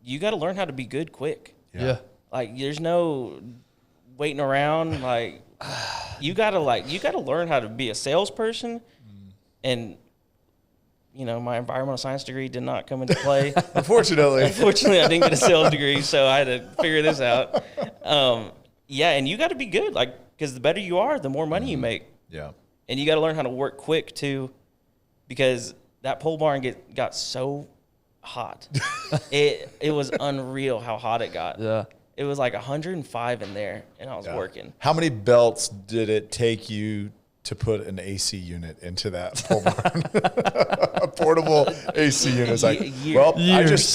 you got to learn how to be good quick.
Yeah.
Like there's no waiting around. Like you gotta learn how to be a salesperson. And my environmental science degree did not come into play.
Unfortunately,
I didn't get a sales degree, so I had to figure this out. And you got to be good, like because the better you are, the more money you make.
Yeah.
And you got to learn how to work quick too, because that pole barn got so hot. It was unreal how hot it got.
Yeah.
It was like 105 in there, and I was working.
How many belts did it take you to put an AC unit into that pole barn? A portable AC unit. It's like, I just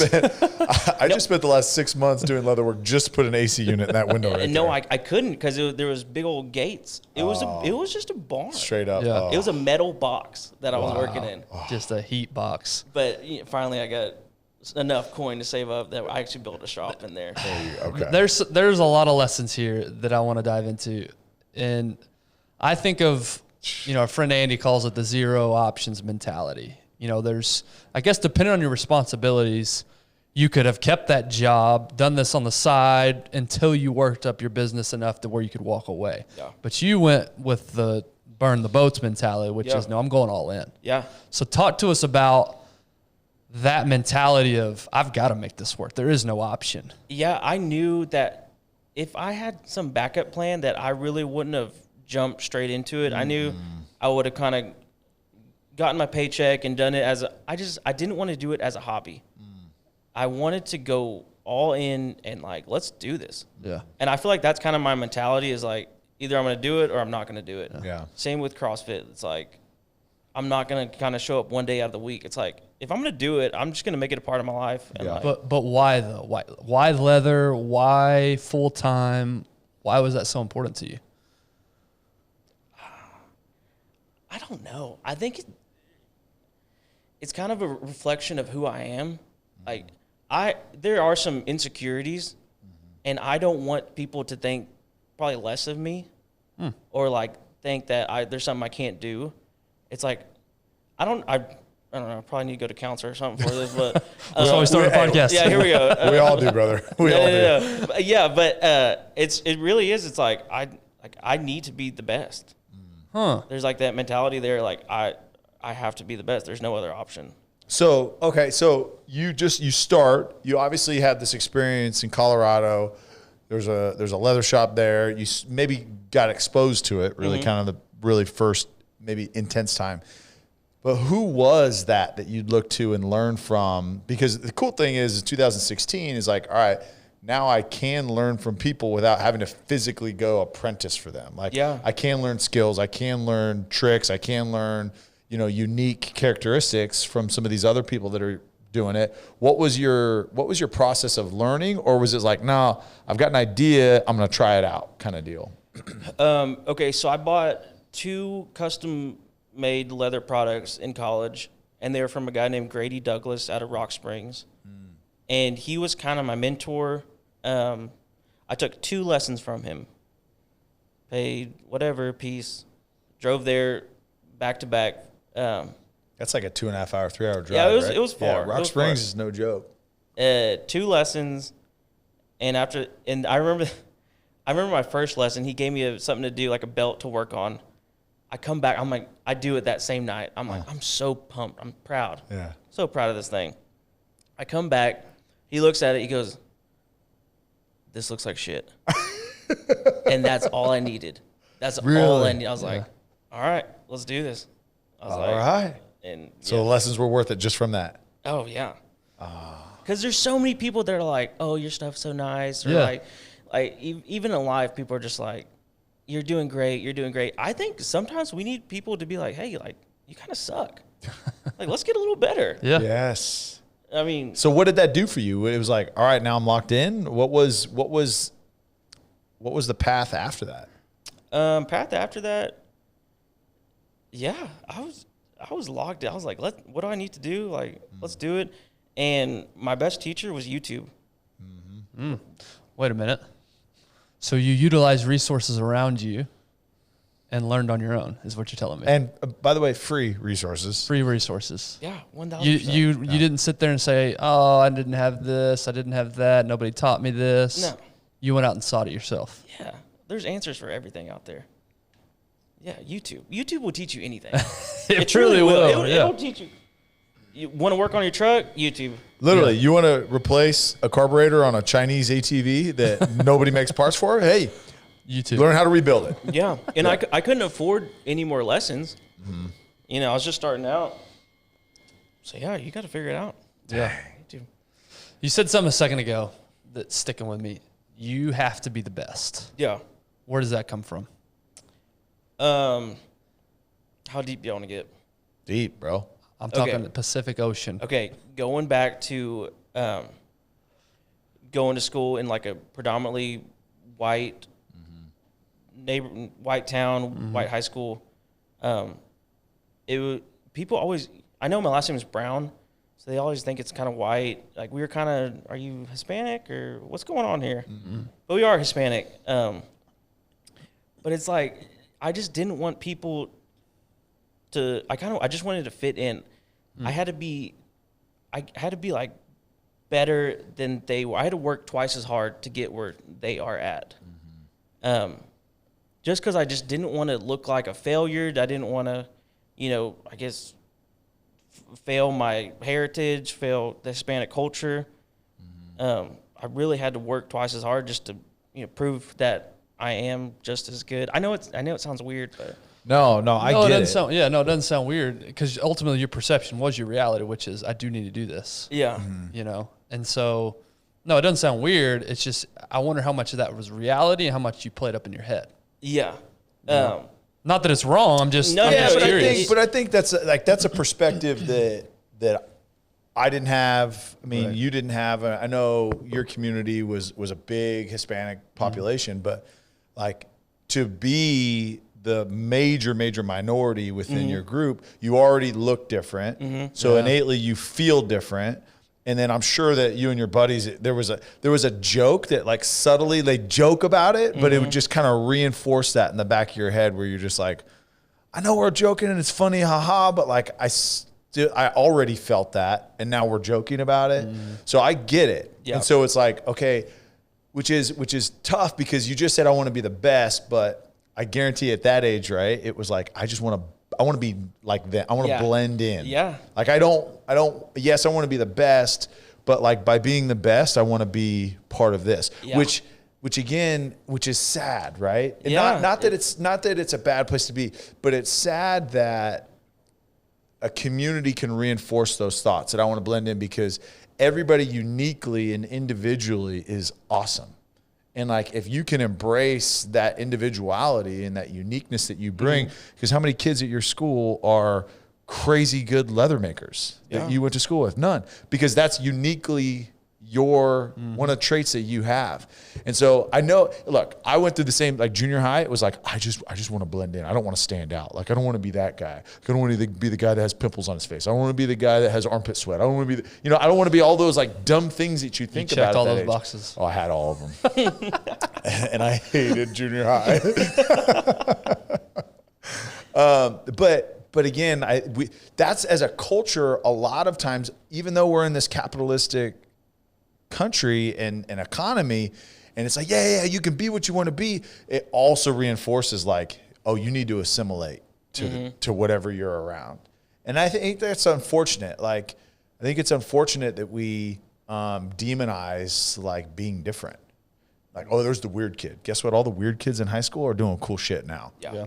spent the last 6 months doing leather work just to put an AC unit in that window right
And
there.
no, I couldn't because there was big old gates. It was just a barn.
Straight up.
Yeah.
It was a metal box that I was working in.
Just a heat box.
But finally, I got enough coin to save up that I actually built a shop in there.
Okay.
There's a lot of lessons here that I want to dive into. And I think of, our friend Andy calls it the zero options mentality. There's, I guess, depending on your responsibilities, you could have kept that job, done this on the side until you worked up your business enough to where you could walk away.
Yeah.
But you went with the burn the boats mentality, which is, no, I'm going all in.
Yeah.
So talk to us about that mentality of, I've got to make this work. There is no option.
Yeah, I knew that if I had some backup plan that I really wouldn't have jumped straight into it. I knew I would have kind of gotten my paycheck and done it I didn't want to do it as a hobby. I wanted to go all in and let's do this.
Yeah.
And I feel like that's kind of my mentality is like, either I'm going to do it or I'm not going to do it.
Yeah.
Same with CrossFit. It's like, I'm not going to kind of show up one day out of the week. It's like, if I'm going to do it, I'm just going to make it a part of my life. And
But why though? Why leather? Why full time? Why was that so important to you?
I don't know. I think it's kind of a reflection of who I am. Like there are some insecurities, and I don't want people to think probably less of me, or think that there's something I can't do. It's like I don't know. I probably need to go to counselor or something for this, but
So we started a podcast.
Yeah, here we go.
We all do, brother. We all do.
But it really is. It's like I need to be the best. There's that mentality there. I have to be the best. There's no other option.
So, okay. So you start, you obviously had this experience in Colorado. There's a leather shop there. You maybe got exposed to it really kind of the really first, maybe intense time. But who was that you'd look to and learn from? Because the cool thing is 2016 is all right, now I can learn from people without having to physically go apprentice for them. I can learn skills. I can learn tricks. I can learn, unique characteristics from some of these other people that are doing it. What was your process of learning? Or was it no, I've got an idea, I'm going to try it out kind of deal? Okay.
So I bought 2 custom made leather products in college. and they were from a guy named Grady Douglas out of Rock Springs. And he was kind of my mentor. I took 2 lessons from him, paid whatever a piece, drove there back to back.
That's like a 2.5 hour, 3 hour drive.
Yeah,
right?
it was far.
Yeah, Rock Springs is no joke.
2 lessons, and I remember my first lesson. He gave me something to do, like a belt to work on. I come back. I'm like, I do it that same night. I'm like, I'm so pumped. I'm proud.
Yeah.
So proud of this thing. I come back. He looks at it. He goes, "This looks like shit." And that's all I needed. That's all I needed. I was like, all right, let's do this. I was
All right.
And
So the lessons were worth it just from that.
oh yeah. Because there's so many people that are like, "Oh, your stuff's so nice," or even in life, people are just like, "You're doing great. You're doing great." I think sometimes we need people to be like, "Hey, like you kind of suck. Like let's get a little better."
Yeah.
Yes.
I mean,
So what did that do for you? It was like, all right, now I'm locked in. What was the path after that?
path after that, yeah, I was locked in. I was like, what do I need to do? Like, let's do it. And my best teacher was YouTube.
Wait a minute. So you utilize resources around you and learned on your own, is what you're telling me.
And by the way, free resources.
Free resources.
Yeah, 1,000%.
You didn't sit there and say, "Oh, I didn't have this, I didn't have that, nobody taught me this."
No.
You went out and sought it yourself.
Yeah, there's answers for everything out there. Yeah, YouTube. YouTube will teach you anything.
It truly will.
It'll teach you. You want to work on your truck? YouTube.
Literally, you want to replace a carburetor on a Chinese ATV that nobody makes parts for? Hey,
YouTube.
learn how to rebuild it.
Yeah, and I couldn't afford any more lessons. You know, I was just starting out. So yeah, you got to figure it out.
Yeah.
YouTube.
You said something a second ago that's sticking with me. You have to be the best.
Yeah.
Where does that come from?
How deep do you want to get?
Deep, bro.
I'm talking the Pacific Ocean.
Okay, going back to going to school in like a predominantly white white town, white high school. People always. I know my last name is Brown, so they always think it's kind of white. Like we were kind of, are you Hispanic or what's going on here? But we are Hispanic. But it's like I just didn't want people to. I just wanted to fit in. I had to be like better than they were. I had to work twice as hard to get where they are at. Just because I just didn't want to look like a failure. I didn't want to, I guess, fail my heritage, fail the Hispanic culture. I really had to work twice as hard just to, prove that I am just as good. I know it sounds weird, but
No, I get it.
It doesn't sound weird because ultimately your perception was your reality, which is I do need to do this.
yeah,
And so, no, it doesn't sound weird. It's just I wonder how much of that was reality and how much you played up in your head.
yeah.
Not that it's wrong. I'm just curious.
I think that's a perspective that I didn't have. I mean, you didn't have. I know your community was a big Hispanic population, but like to be the major minority within your group, you already look different. So innately you feel different. And then I'm sure that you and your buddies, there was a joke that like subtly they joke about it, but it would just kind of reinforce that in the back of your head where you're just like, I know we're joking and it's funny, haha, but like I already felt that and now we're joking about it. So I get it.
Yeah.
And so it's like, okay, which is tough because you just said I want to be the best, but I guarantee at that age, right? It was like I want to be like that. I want to blend in. Yeah. Like yes, I want to be the best, but like by being the best, I want to be part of this, which is sad, right? And not that it's a bad place to be, but it's sad that a community can reinforce those thoughts that I want to blend in because everybody uniquely and individually is awesome. And like, if you can embrace that individuality and that uniqueness that you bring, because how many kids at your school are crazy good leather makers that you went to school with? None, because that's uniquely your one of the traits that you have. And so I know, look, I went through the same, like junior high, it was like, I just want to blend in. I don't want to stand out. Like, I don't want to be that guy. I don't want to be the guy that has pimples on his face. I don't want to be the guy that has armpit sweat. I don't want to be I don't want to be all those like dumb things that you think about.
Checked all
at that
those
age.
boxes.
Oh, I had all of them. And I hated junior high. But again, that's as a culture, a lot of times, even though we're in this capitalistic country and economy, and it's like, yeah, you can be what you want to be, it also reinforces like, oh, you need to assimilate to whatever you're around. And I think that's unfortunate. Like, I think it's unfortunate that we demonize like being different. Like, oh, there's the weird kid. Guess what? All the weird kids in high school are doing cool shit now.
Yeah.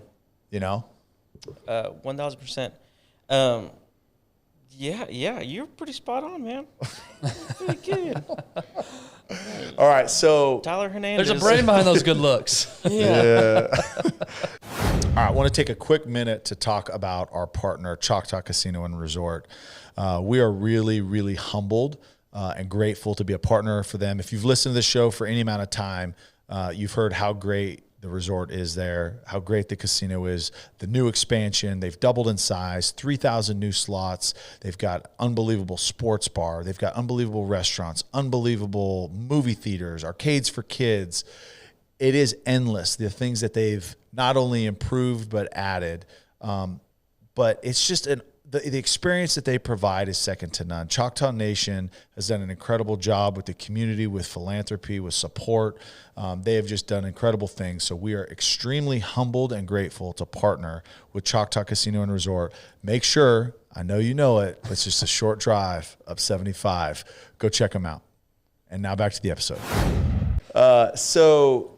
1,000%. Yeah, you're pretty spot on, man. Pretty good.
All right, so
Tyler Hernandez.
There's a brain behind those good looks.
yeah. All right, I want to take a quick minute to talk about our partner, Choctaw Casino and Resort. We are really, really humbled and grateful to be a partner for them. If you've listened to this show for any amount of time, you've heard how great the resort is there, how great the casino is, the new expansion. They've doubled in size, 3,000 new slots. They've got unbelievable sports bar. They've got unbelievable restaurants, unbelievable movie theaters, arcades for kids. It is endless, the things that they've not only improved but added. But it's just the experience that they provide is second to none. Choctaw Nation has done an incredible job with the community, with philanthropy, with support. They have just done incredible things. So we are extremely humbled and grateful to partner with Choctaw Casino and Resort. Make sure, I know you know it, it's just a short drive up 75. Go check them out. And now back to the episode. So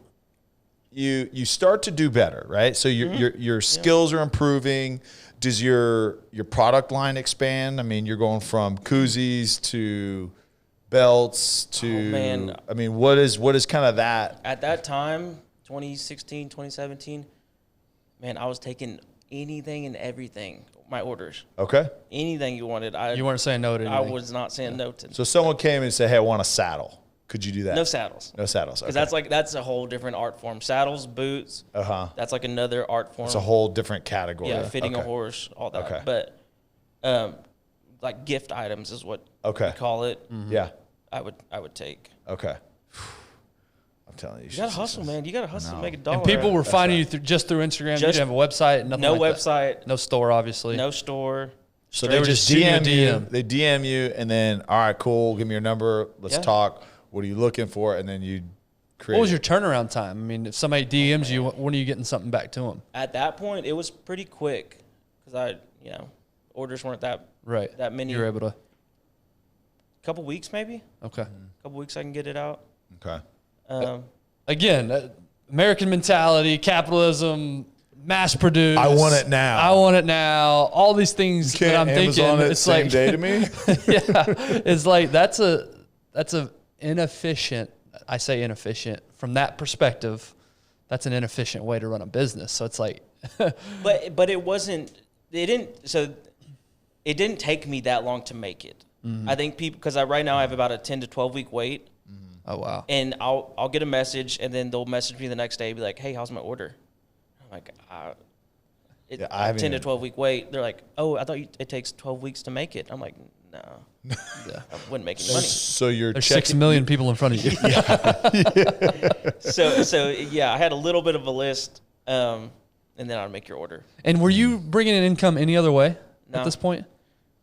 you start to do better, right? So your skills are improving. Does your product line expand? I mean, you're going from koozies to belts to, I mean, what is kind of that?
At that time, 2016, 2017, man, I was taking anything and everything, my orders.
Okay.
Anything you wanted.
You weren't saying no to anything.
I was not saying no to.
So someone came and said, hey, I want a saddle. Could you do that?
No saddles.
No saddles.
Because that's a whole different art form. Saddles, boots. That's like another art form.
It's a whole different category.
Yeah, fitting a horse, all that.
Okay.
But like gift items is what we call it.
Mm-hmm. Yeah.
I would take.
Okay. I'm telling you.
You gotta hustle, man. You gotta hustle to make a dollar.
And people were finding you just through Instagram. You didn't have a website, nothing
no
like
website,
that. No store, obviously.
no store.
So they just DM you. They DM you, and then, all right, cool. Give me your number. Let's talk. What are you looking for? And then you create.
What was your turnaround time? I mean, if somebody DMs you, when are you getting something back to them?
At that point, it was pretty quick because orders weren't that many.
You were able to.
Couple weeks, maybe.
Okay.
Couple weeks, I can get it out.
Okay.
Again, American mentality, capitalism, mass produced.
I want it now.
I want it now. All these things that I'm
Amazon
thinking.
it
It's
same
like
day to me.
yeah, it's like that's a inefficient. I say inefficient from that perspective. That's an inefficient way to run a business. So it's like,
but it wasn't. It didn't take me that long to make it. Mm-hmm. I think people, because right now I have about a 10 to 12 week wait.
Mm-hmm. Oh wow!
And I'll get a message, and then they'll message me the next day, and be like, "Hey, how's my order?" I'm like, I have 10 to 12 week wait. They're like, "Oh, I thought it takes 12 weeks to make it." I'm like, "No, I wouldn't make any money."
So
there's 6 million people in front of you.
So I had a little bit of a list, and then I'd make your order.
And were you bringing in income any other way
No.
at this point?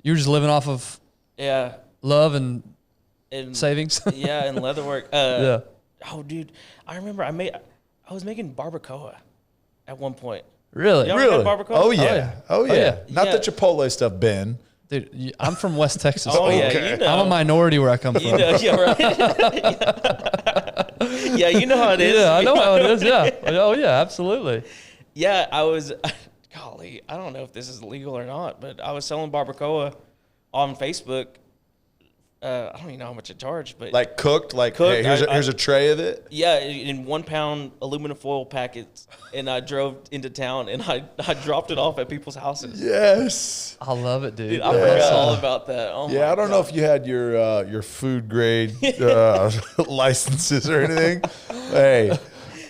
You were just living off of love and savings.
Yeah, and leatherwork.
Yeah.
Oh, dude, I remember I was making barbacoa at one point.
Really?
Y'all ever had barbacoa?
Oh yeah. Oh yeah. Not
Yeah.
the Chipotle stuff, Ben.
Dude, I'm from West Texas.
Oh yeah,
Okay.
you know.
I'm a minority where I come from.
You know, yeah, right. Yeah, you know how it is.
Yeah, I know how it is. Yeah. Oh yeah, absolutely.
Yeah, I was. Golly, I don't know if this is legal or not, but I was selling barbacoa on Facebook I don't even know how much it charged, but
Like cooked? Like,
Cooked,
hey, here's a tray of it?
yeah, in 1 pound aluminum foil packets, and I drove into town and I dropped it off at people's houses.
Yes.
I love it, dude.
Dude, I forgot all about that. Oh
Yeah,
my
I don't know
God.
if you had your food grade licenses or anything. Hey,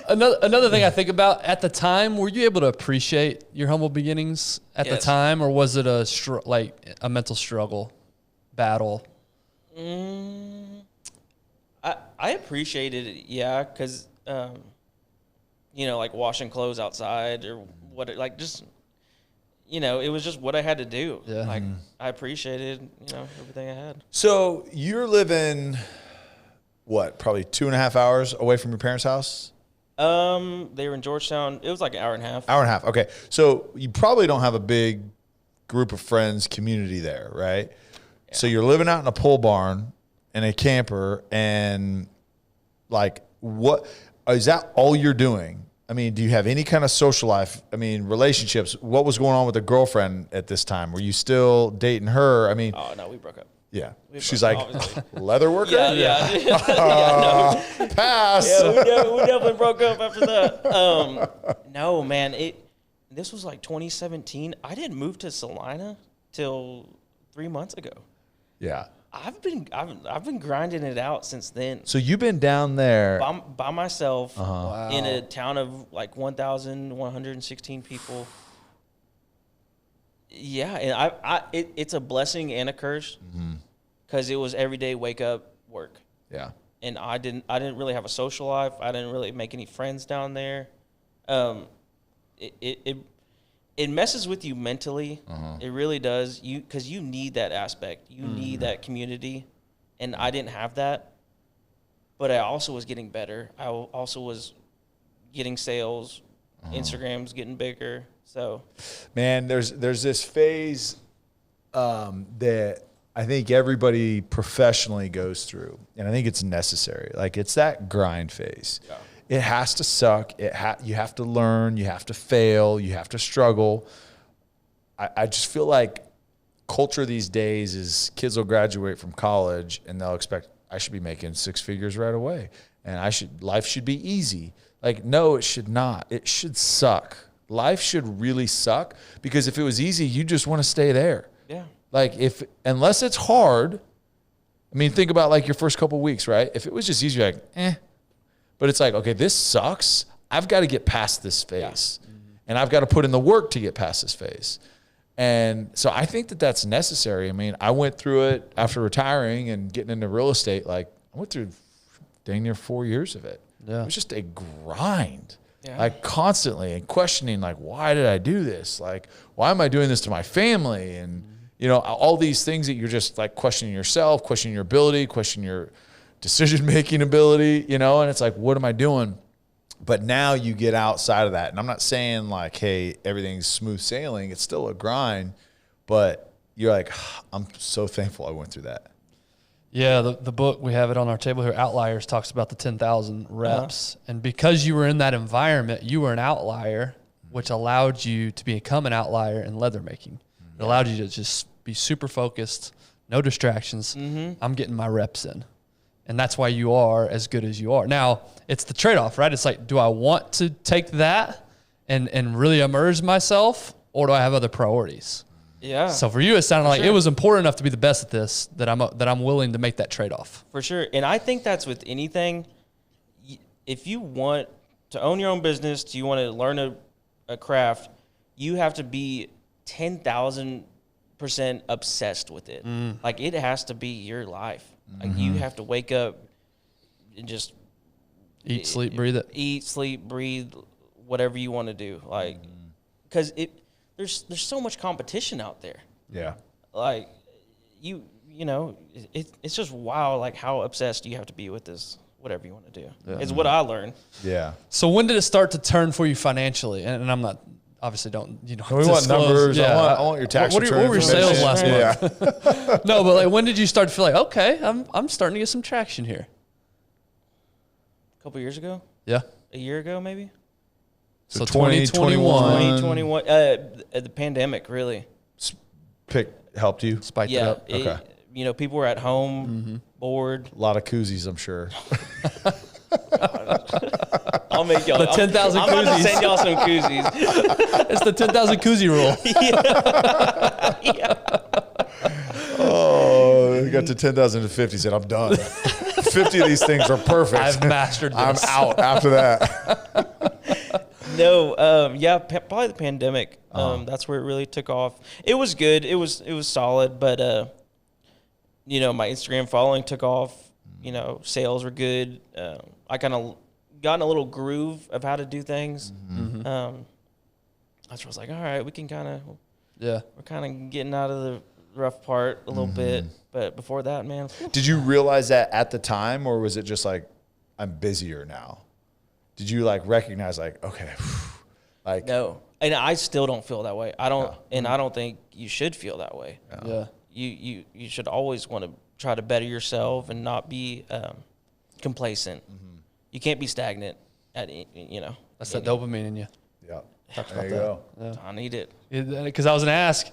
Another thing I think about at the time, were you able to appreciate your humble beginnings at the
Yes.
time, or was it a mental struggle, battle?
I appreciated it, yeah, because like washing clothes outside or just it was just what I had to do.
Yeah.
Like I appreciated everything I had.
so you're living, what, probably 2.5 hours away from your parents' house?
They were in Georgetown. It was like an hour and a half.
Hour and a half. Okay. So you probably don't have a big group of friends community there, right? Yeah. So you're living out in a pole barn in a camper, and like, what is that all you're doing? I mean, do you have any kind of social life? I mean, relationships. What was going on with the girlfriend at this time? Were you still dating her? I mean,
Oh no, we broke up.
yeah.
We
She's
broke
like,
up, obviously.
leather worker?
Yeah.
Pass.
Yeah, we definitely broke up after that. No, man. This was like 2017. I didn't move to Salina till 3 months ago.
Yeah.
I've been grinding it out since then.
So you've been down there.
By myself
Wow.
in a town of like 1,116 people. Yeah, and it's a blessing and a curse because it was every day wake up, work.
Yeah.
And I didn't really have a social life. I didn't really make any friends down there. It messes with you mentally. It really does. Because you need that aspect. You need that community, and I didn't have that. But I also was getting better. I also was getting sales. Instagram's getting bigger. So,
Man, there's this phase that I think everybody professionally goes through, and I think it's necessary. Like, it's that grind phase. Yeah. It has to suck. You have to learn. You have to fail. You have to struggle. I just feel like culture these days is kids will graduate from college and they'll expect I should be making 6 figures right away, and life should be easy. Like, no, it should not. It should suck. Life should really suck, because if it was easy, you just want to stay there.
yeah.
Like, unless it's hard, I mean, think about like your first couple weeks, right? If it was just easy, you're like, eh. But it's like, okay, this sucks. I've got to get past this phase. Yeah. And I've got to put in the work to get past this phase. And so I think that that's necessary. I mean, I went through it after retiring and getting into real estate. Like, I went through dang near 4 years of it.
Yeah.
It was just a grind.
Yeah.
Like, constantly, and questioning, like, why did I do this? Like, why am I doing this to my family? And, all these things that you're just like questioning yourself, questioning your ability, questioning your decision-making ability, and it's like, what am I doing? But now you get outside of that. And I'm not saying like, hey, everything's smooth sailing. It's still a grind, but you're like, I'm so thankful I went through that.
Yeah, the book, we have it on our table here, Outliers, talks about the 10,000 reps. And because you were in that environment, you were an outlier, which allowed you to become an outlier in leather making. It allowed you to just be super focused, no distractions. I'm getting my reps in. And that's why you are as good as you are. Now, it's the trade-off, right? It's like, do I want to take that and really immerse myself, or do I have other priorities?
Yeah.
So for you, it sounded like it was important enough to be the best at this that I'm willing to make that trade-off.
For sure. And I think that's with anything. If you want to own your own business, you want to learn a craft, you have to be 10,000% obsessed with it. Like, it has to be your life. Like, you have to wake up and just
Eat, sleep, breathe it.
Eat, sleep, breathe, whatever you want to do. Like, because there's so much competition out there.
Yeah.
Like, it's just wild, like, how obsessed you have to be with this, whatever you want to do. Yeah. Is what I learned.
Yeah.
So when did it start to turn for you financially? And I'm not, obviously don't,
we want numbers. Yeah. I want your tax return.
What were your sales last month?
Yeah.
No, but like, when did you start to feel like, okay, I'm starting to get some traction here?
A couple years ago?
Yeah.
A year ago, maybe?
So 2021.
2021. The pandemic really
Helped you?
Spiked it up.
Okay. people were at home, bored.
A lot of koozies, I'm sure.
I'll make y'all.
The 10,000
I'm about to
koozies.
send y'all some koozies.
It's the 10,000 koozie rule.
Yeah.
Oh, I got to 10,050, said, I'm done. 50 of these things are perfect.
I've mastered this.
I'm out after that.
No, probably the pandemic. That's where it really took off. It was good. It was solid, but my Instagram following took off. Sales were good. I kind of got in a little groove of how to do things.
Mm-hmm.
That's where I was like, all right, we can we're kind of getting out of the rough part a little bit. But before that, man.
Did you realize that at the time, or was it just like, I'm busier now? Did you recognize okay,
No, and I still don't feel that way. I don't, and I don't think you should feel that way.
Yeah.
You should always want to try to better yourself and not be complacent. You can't be stagnant
That's that dopamine in you.
Yeah.
Talked
There
about
you
that.
go.
Yeah.
I need it.
Because I was going to ask,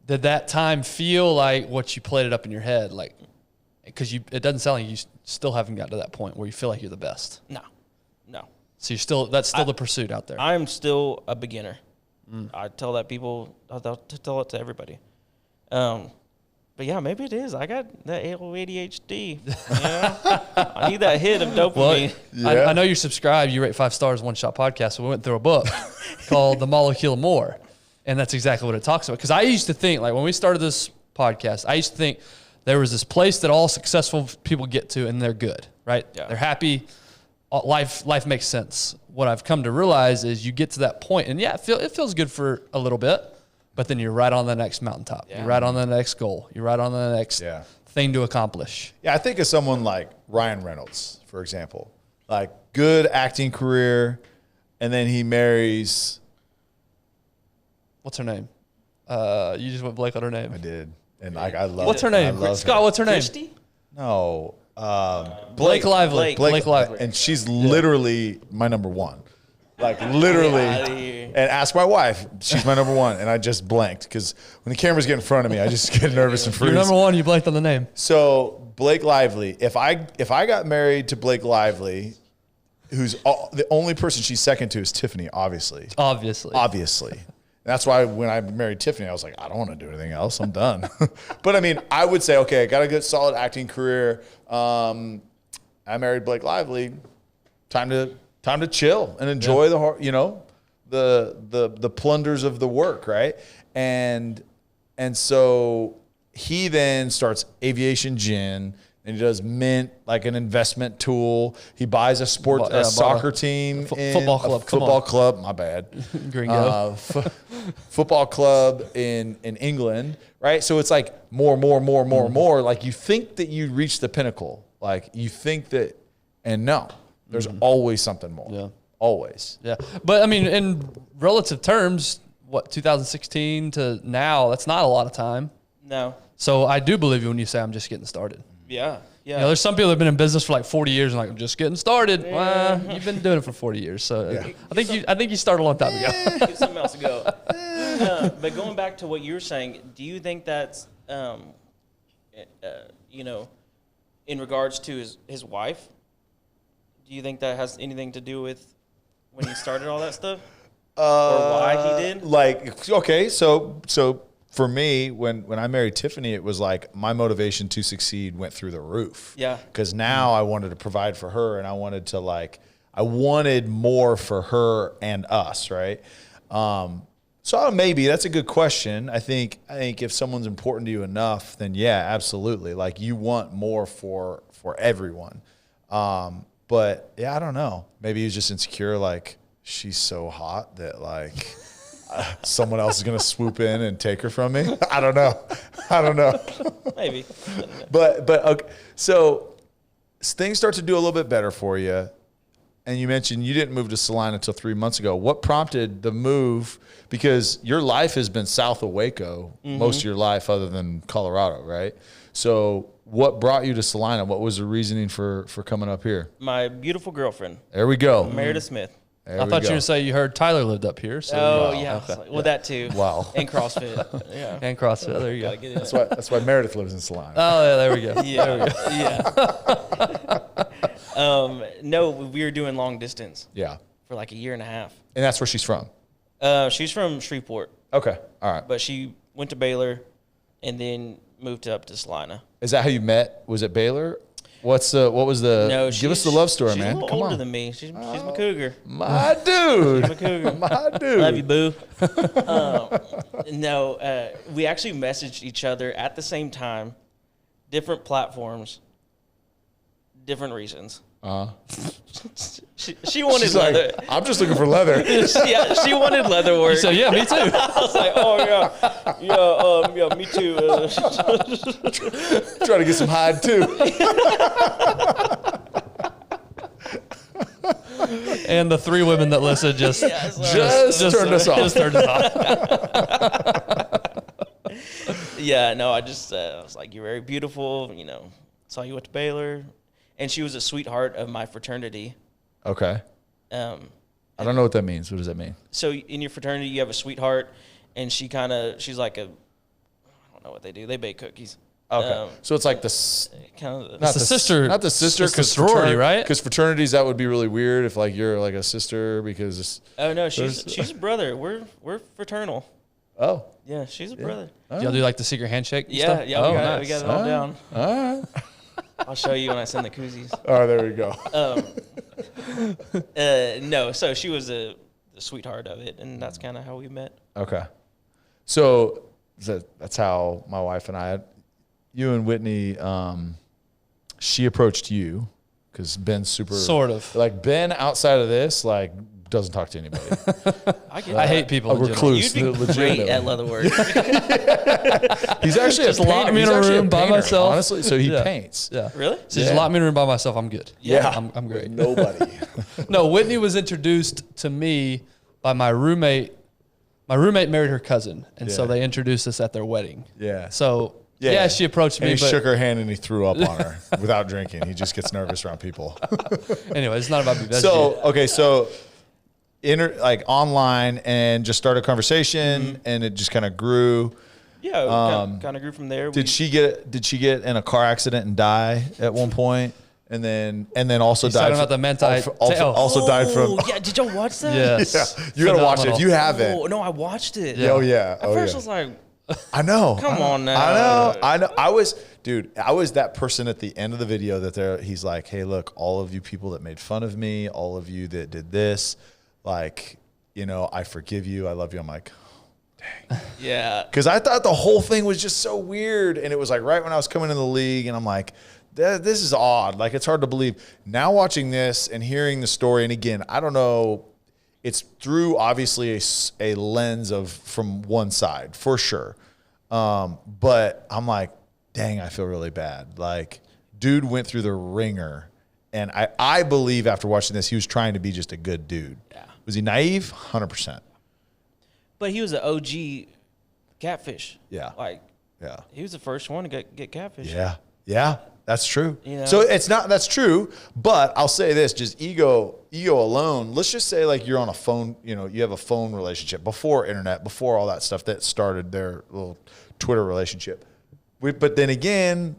did that time feel like what you played it up in your head? Because it doesn't sound like you still haven't gotten to that point where you feel like you're the best.
No.
So that's still the pursuit out there.
I'm still a beginner. I tell that people. I tell it to everybody. But yeah, maybe it is. I got that ADHD. I need that hit of dopamine.
Yeah.
I know you're subscribed. You rate 5 stars, One Shot Podcast. So we went through a book called The Molecule of More. And that's exactly what it talks about. Because I used to think, when we started this podcast, I used to think there was this place that all successful people get to and they're good, right?
Yeah.
They're happy. Life makes sense. What I've come to realize is you get to that point and it feels good for a little bit, but then you're right on the next mountaintop. Yeah. You're right on the next goal. You're right on the next thing to accomplish.
Yeah, I think of someone like Ryan Reynolds, for example. Good acting career, and then he marries.
What's her name? You just went blank on her name.
I did. And I love
What's her name? Scott, what's her name?
Christy?
No.
Blake Lively. Blake Lively.
And she's literally my number one. Literally. And ask my wife. She's my number one. And I just blanked because when the cameras get in front of me, I just get nervous and freeze.
You're number one. You blanked on the name.
So Blake Lively, if I got married to Blake Lively, who's the only person she's second to is Tiffany, obviously. Obviously. That's why when I married Tiffany, I was like, I don't want to do anything else. I'm done. But I would say, okay, I got a good solid acting career. I married Blake Lively. Time to chill and enjoy the plunders of the work, right? And so he then starts Aviation Gin. And he does Mint, an investment tool. He buys a soccer team, football club. My bad.
Gringo.
Football club in England, right? So it's more. You think that you reach the pinnacle, you think that, and no, there's always something more.
Yeah,
always.
Yeah, but in relative terms, 2016 to now, that's not a lot of time.
No.
So I do believe you when you say I'm just getting started.
Yeah.
There's some people that have been in business for 40 years and I'm just getting started. Well, you've been doing it for 40 years, so I think you started a long time ago.
Give something else to go. But going back to what you were saying, do you think that's, in regards to his wife? Do you think that has anything to do with when he started all that stuff, or why he did?
Okay, so. For me, when I married Tiffany, it was my motivation to succeed went through the roof.
Yeah.
Because now I wanted to provide for her, and I wanted to I wanted more for her and us, right? So maybe that's a good question. I think if someone's important to you enough, then yeah, absolutely. You want more for everyone. But yeah, I don't know. Maybe he's just insecure. She's so hot that someone else is going to swoop in and take her from me. I don't know.
Maybe.
But okay. So things start to do a little bit better for you. And you mentioned you didn't move to Salina until 3 months ago. What prompted the move? Because your life has been south of Waco most of your life other than Colorado, right? So what brought you to Salina? What was the reasoning for coming up here?
My beautiful girlfriend.
There we go.
Meredith Smith.
There
I
we
thought you
go.
were say you heard Tyler lived up here. So
Oh yeah, well that too.
Wow.
And CrossFit. Yeah.
and CrossFit. There you go.
Gotta get it.
That's why Meredith lives in Salina.
Oh yeah, there we go.
Yeah. No, we were doing long distance
Yeah.
for like a year and a half.
And that's where she's from.
She's from Shreveport,
Okay. All right.
but she went to Baylor and then moved up to Salina.
Is that how you met? Was it Baylor? What was the
No,
give us the love story,
she's
man.
a little
Come
older
on.
than me. She's my cougar.
My dude.
She's my cougar.
My dude.
Love you, boo. No, we actually messaged each other at the same time, different platforms, different reasons. She wanted
She's
leather.
like, I'm just looking for leather.
Yeah, she wanted leather work.
So yeah, me too.
I was like, oh yeah, me too.
Trying to get some hide too.
And the 3 women that listened just
Turned us off.
Just turned us off.
Yeah, no, I was like, you're very beautiful. Saw you went to Baylor, and she was a sweetheart of my fraternity.
Okay.
Um,
I don't know what that means. What does that mean?
so in your fraternity, you have a sweetheart, and she's like I don't know what they do. They bake cookies.
Okay. So it's like the
Kind of.
It's the sister.
not the sister,
it's the sorority, right?
Because fraternities, that would be really weird if like you're like a sister because
Oh no, she's a brother. We're fraternal.
oh
Yeah, she's a brother.
Y'all do like the secret handshake? And
Yeah,
stuff?
yeah,
Oh,
we
nice.
got it all down.
all right.
I'll show you when I send the koozies.
Oh, there we go.
No, so she was the sweetheart of it, and that's kind of how we met.
Okay. So that's how my wife and I, you and Whitney, she approached you because Ben's super.
Sort of.
Like Ben outside of this, like doesn't talk to anybody.
I hate people.
A
in general.
recluse.
You'd be great
legitimately.
at leatherwork.
He's actually
Just
a painter.
lock me in
He's
a
actually
room by
painter,
myself.
honestly. So he
Yeah.
paints.
Yeah.
Really?
So just
Yeah.
lock me in a room by myself. I'm good.
Yeah.
I'm great.
Nobody.
No, Whitney was introduced to me by my roommate. My roommate married her cousin, and so
Yeah.
they introduced us at their wedding.
Yeah.
So yeah, she approached
and
me.
he
But
shook her hand and he threw up on her without drinking. He just gets nervous around people.
anyway, it's not about me.
So okay, so like online and just start a conversation, and it just kind of grew.
Yeah, kind of grew from there.
Did she get in a car accident and die at one point, and then also
He's
died?
talking about the Mentai tail.
Also died from.
Yeah, did y'all watch that?
yes,
Yeah, you gotta watch it if you haven't.
Oh, no, I watched it.
Yeah.
Oh yeah.
At first, I was like,
I know.
Come on now.
I know. I was that person at the end of the video he's like, hey, look, all of you people that made fun of me, all of you that did this, like, I forgive you. I love you. I'm like, dang.
yeah.
Because I thought the whole thing was just so weird. And it was like right when I was coming in the league, and I'm like, this is odd. Like, it's hard to believe. Now watching this and hearing the story, and again, I don't know, it's through obviously a lens from one side for sure. But I'm like, dang, I feel really bad. Like, dude went through the ringer. And I believe after watching this, he was trying to be just a good dude.
Yeah.
Was he naive? 100%.
But he was an OG catfish.
Yeah.
Like,
Yeah.
he was the first one to get catfish.
Yeah. Yeah. That's true.
You know?
So that's true. But I'll say this, just ego alone. Let's just say like you're on a phone, you have a phone relationship before internet, before all that stuff that started their little Twitter relationship. But then again,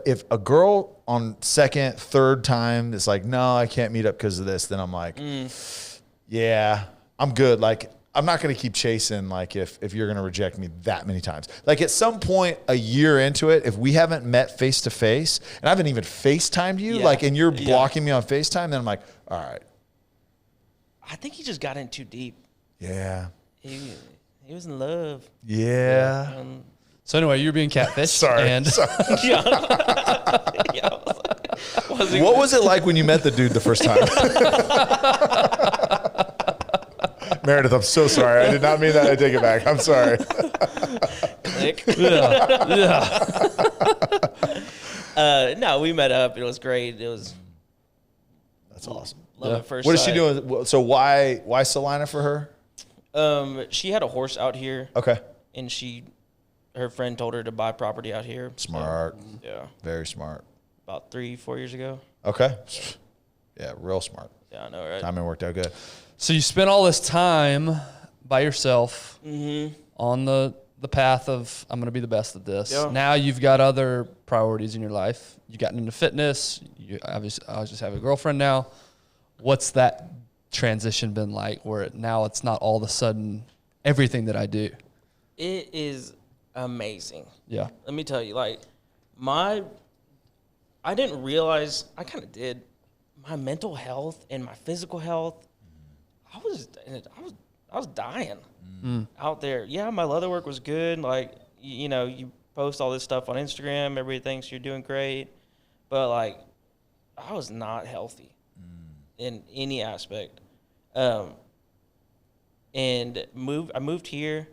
if a girl on second, third time is like, no, I can't meet up because of this, then I'm like, yeah, I'm good. Like, I'm not going to keep chasing, like, if you're going to reject me that many times. Like, at some point, a year into it, if we haven't met face to face, and I haven't even FaceTimed you,
Yeah.
like, and you're blocking me on FaceTime, then I'm like, all right.
I think he just got in too deep.
Yeah.
He was in love.
Yeah.
And
So anyway, you're being catfished.
Sorry.
And
yeah, I was like,
What was it like when you met the dude the first time? Meredith, I'm so sorry. I did not mean that. I take it back. I'm sorry.
Click.
yeah.
No, we met up. It was great. It was
That's awesome.
love at first
What is she
sight.
doing? So why Salina for her?
She had a horse out here,
Okay.
and her friend told her to buy property out here. So,
Smart.
yeah,
Very smart.
about 3-4 years ago.
Okay. Yeah, real smart.
Yeah, I know, right?
Timing worked out good.
So you spent all this time by yourself
Mm-hmm.
on the path of I'm going to be the best at this.
Yeah.
Now you've got other priorities in your life. You gotten into fitness. You obviously I just have a girlfriend now. What's that transition been like where now it's not all of a sudden everything that I do?
It is amazing.
Yeah.
Let me tell you, like, I didn't realize, I kind of did, my mental health and my physical health, I was dying out there. Yeah, my leather work was good. Like, you know, you post all this stuff on Instagram, everybody thinks you're doing great. But, like, I was not healthy in any aspect. And I moved here,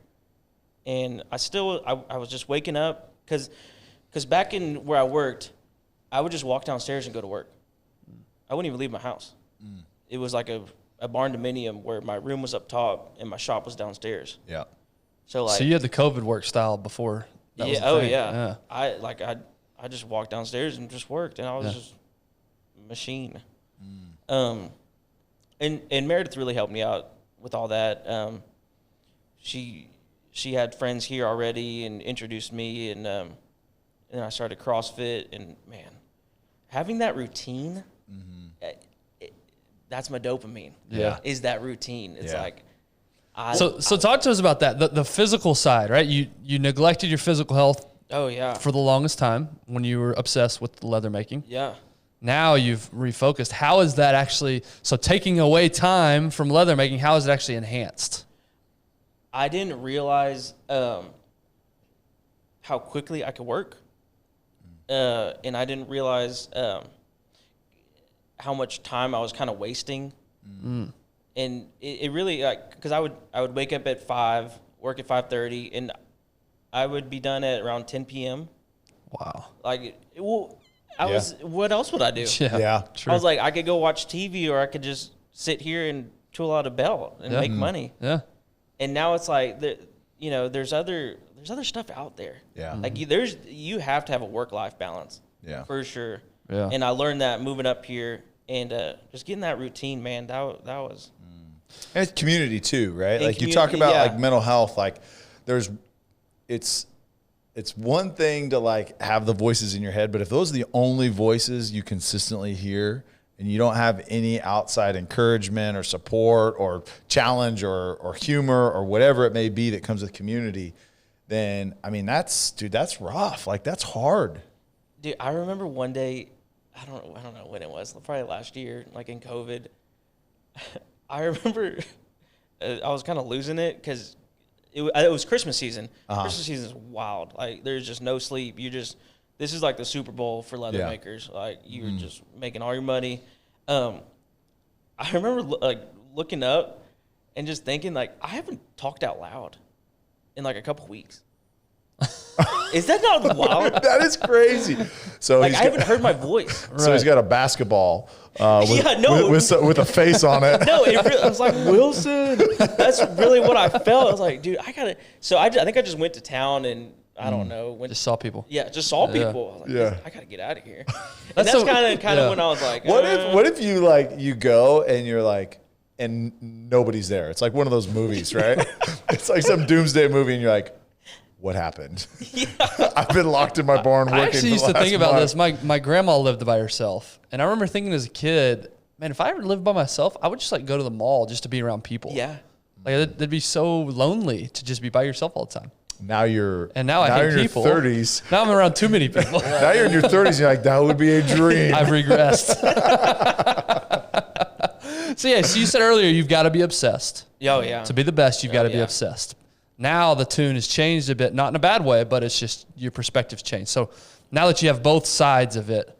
and I was just waking up because back in where I worked, I would just walk downstairs and go to work. I wouldn't even leave my house. It was like a barn dominium where my room was up top and my shop was downstairs.
Yeah.
So like,
So you had the COVID work style before. That was the thing.
Yeah. I just walked downstairs and just worked, and I was just a machine. And Meredith really helped me out with all that. She had friends here already and introduced me, and I started CrossFit, and man, having that routine, that's my dopamine.
Yeah.
Is that routine? It's like,
So talk to us about that. The physical side, right? You neglected your physical health
oh yeah,
for the longest time when you were obsessed with leather making.
yeah.
Now you've refocused. How is that actually, so taking away time from leather making, how is it actually enhanced?
I didn't realize how quickly I could work, and I didn't realize how much time I was kind of wasting. And it really, like, because I would wake up at 5, work at 5:30, and I would be done at around 10 p.m.
Wow.
Like, what else would I do?
Yeah.
True.
I was like, I could go watch TV, or I could just sit here and tool out a belt and make money.
Yeah.
And now it's like, there's other stuff out there.
Yeah.
Like you have to have a work-life balance.
Yeah.
For sure.
Yeah.
And I learned that moving up here, and just getting that routine, man, that was.
And it's community too, right?
And
Like you talk about
yeah.
like mental health, like it's one thing to like have the voices in your head, but if those are the only voices you consistently hear and you don't have any outside encouragement or support or challenge or humor or whatever it may be that comes with community, then I mean that's rough. Like that's hard.
Dude, I remember one day, I don't know when it was, probably last year, like in COVID. I remember I was kind of losing it because it was Christmas season. Christmas season is wild. Like there's just no sleep. This is like the Super Bowl for leather makers. Like you're just making all your money. I remember like looking up and just thinking like, I haven't talked out loud in like a couple weeks. Is that not wild?
That is crazy. So
Like I haven't heard my voice.
So he's got a basketball with a face on it.
No, I was like, Wilson. That's really what I felt. I was like, dude, I gotta. So I think I just went to town and I don't know.
Just saw people.
Yeah, just saw people. I was like,
Yeah.
I gotta get out of here. And that's kind of when I was like,
What if you like you go and you're like and nobody's there? It's like one of those movies, right? It's like some doomsday movie, and you're like, what happened? I've been locked in my barn working.
I actually used to think about this. My grandma lived by herself, and I remember thinking as a kid, man, if I ever lived by myself, I would just like go to the mall just to be around people.
Yeah.
Like that'd be so lonely to just be by yourself all the time.
Now you're
And now I hate
in
people.
your 30s.
Now I'm around too many people.
Now you're in your 30s. And you're like, that would be a dream.
I've regressed. So you said earlier you've got to be obsessed.
Oh yeah.
To be the best, you've got to be
yeah.
obsessed. Now the tune has changed a bit, not in a bad way, but it's just your perspective's changed. So now that you have both sides of it,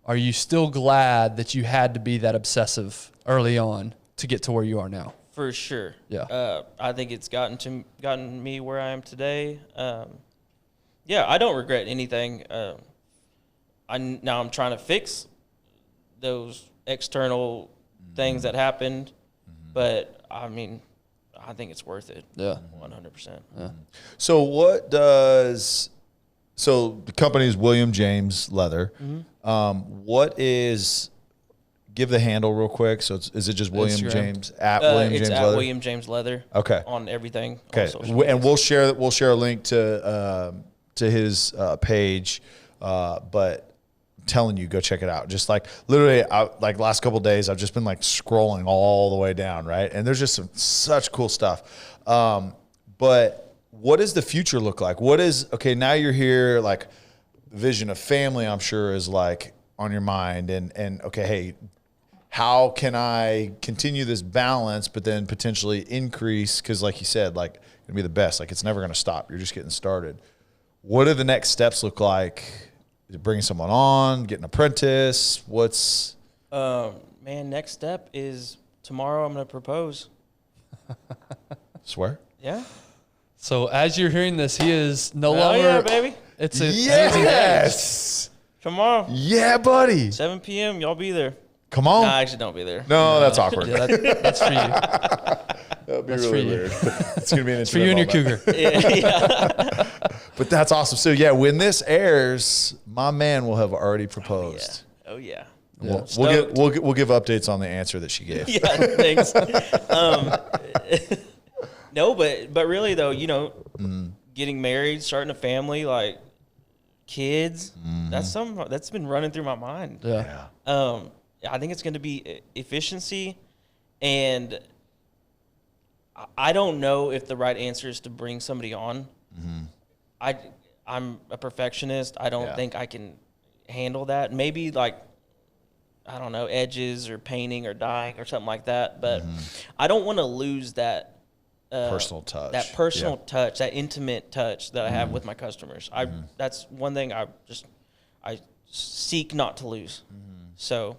are you still glad that you had to be that obsessive early on to get to where you are now?
For sure.
Yeah.
I think it's gotten me where I am today. Yeah, I don't regret anything. Now I'm trying to fix those external things that happened, but I mean, I think it's worth it.
Yeah.
100%.
Yeah.
So so the company is William James Leather. give the handle real quick. So is it just William
Instagram.
James at William
It's
James
at
Leather?
William James Leather.
Okay.
On everything.
Okay.
On social media.
And we'll share a link to his page, but I'm telling you, go check it out. Just like literally, like last couple of days, I've just been like scrolling all the way down, right? And there's just such cool stuff. But what does the future look like? Okay, now you're here, like vision of family, I'm sure is like on your mind, and okay, hey, how can I continue this balance, but then potentially increase? Because like you said, like gonna be the best. Like it's never gonna stop. You're just getting started. What do the next steps look like? Is it bringing someone on, get an apprentice? What's
Man, next step is tomorrow I'm gonna propose.
swear?
Yeah.
So as you're hearing this, he is no
Oh
longer.
yeah, baby.
It's a
Yes.
Tomorrow,
Yeah, buddy.
7 p.m. Y'all be there.
Come on.
Nah, actually, don't be there.
No, that's awkward.
Yeah, that's for you.
That'd be
That's
really
for you.
weird. It's gonna be an
For you and your
intimate moment.
cougar.
Yeah.
But that's awesome. So yeah, when this airs, my man will have already proposed.
Oh yeah.
We'll
Stoked.
we'll give updates on the answer that she gave.
Yeah. Thanks. No, but really though, getting married, starting a family, like kids, that's been running through my mind.
Yeah.
I think it's going to be efficiency, and I don't know if the right answer is to bring somebody on. I'm a perfectionist. I don't think I can handle that. Maybe like, I don't know, edges or painting or dyeing or something like that. But I don't want to lose that
Personal touch.
that personal touch, that intimate touch that I have with my customers. That's one thing I seek not to lose. So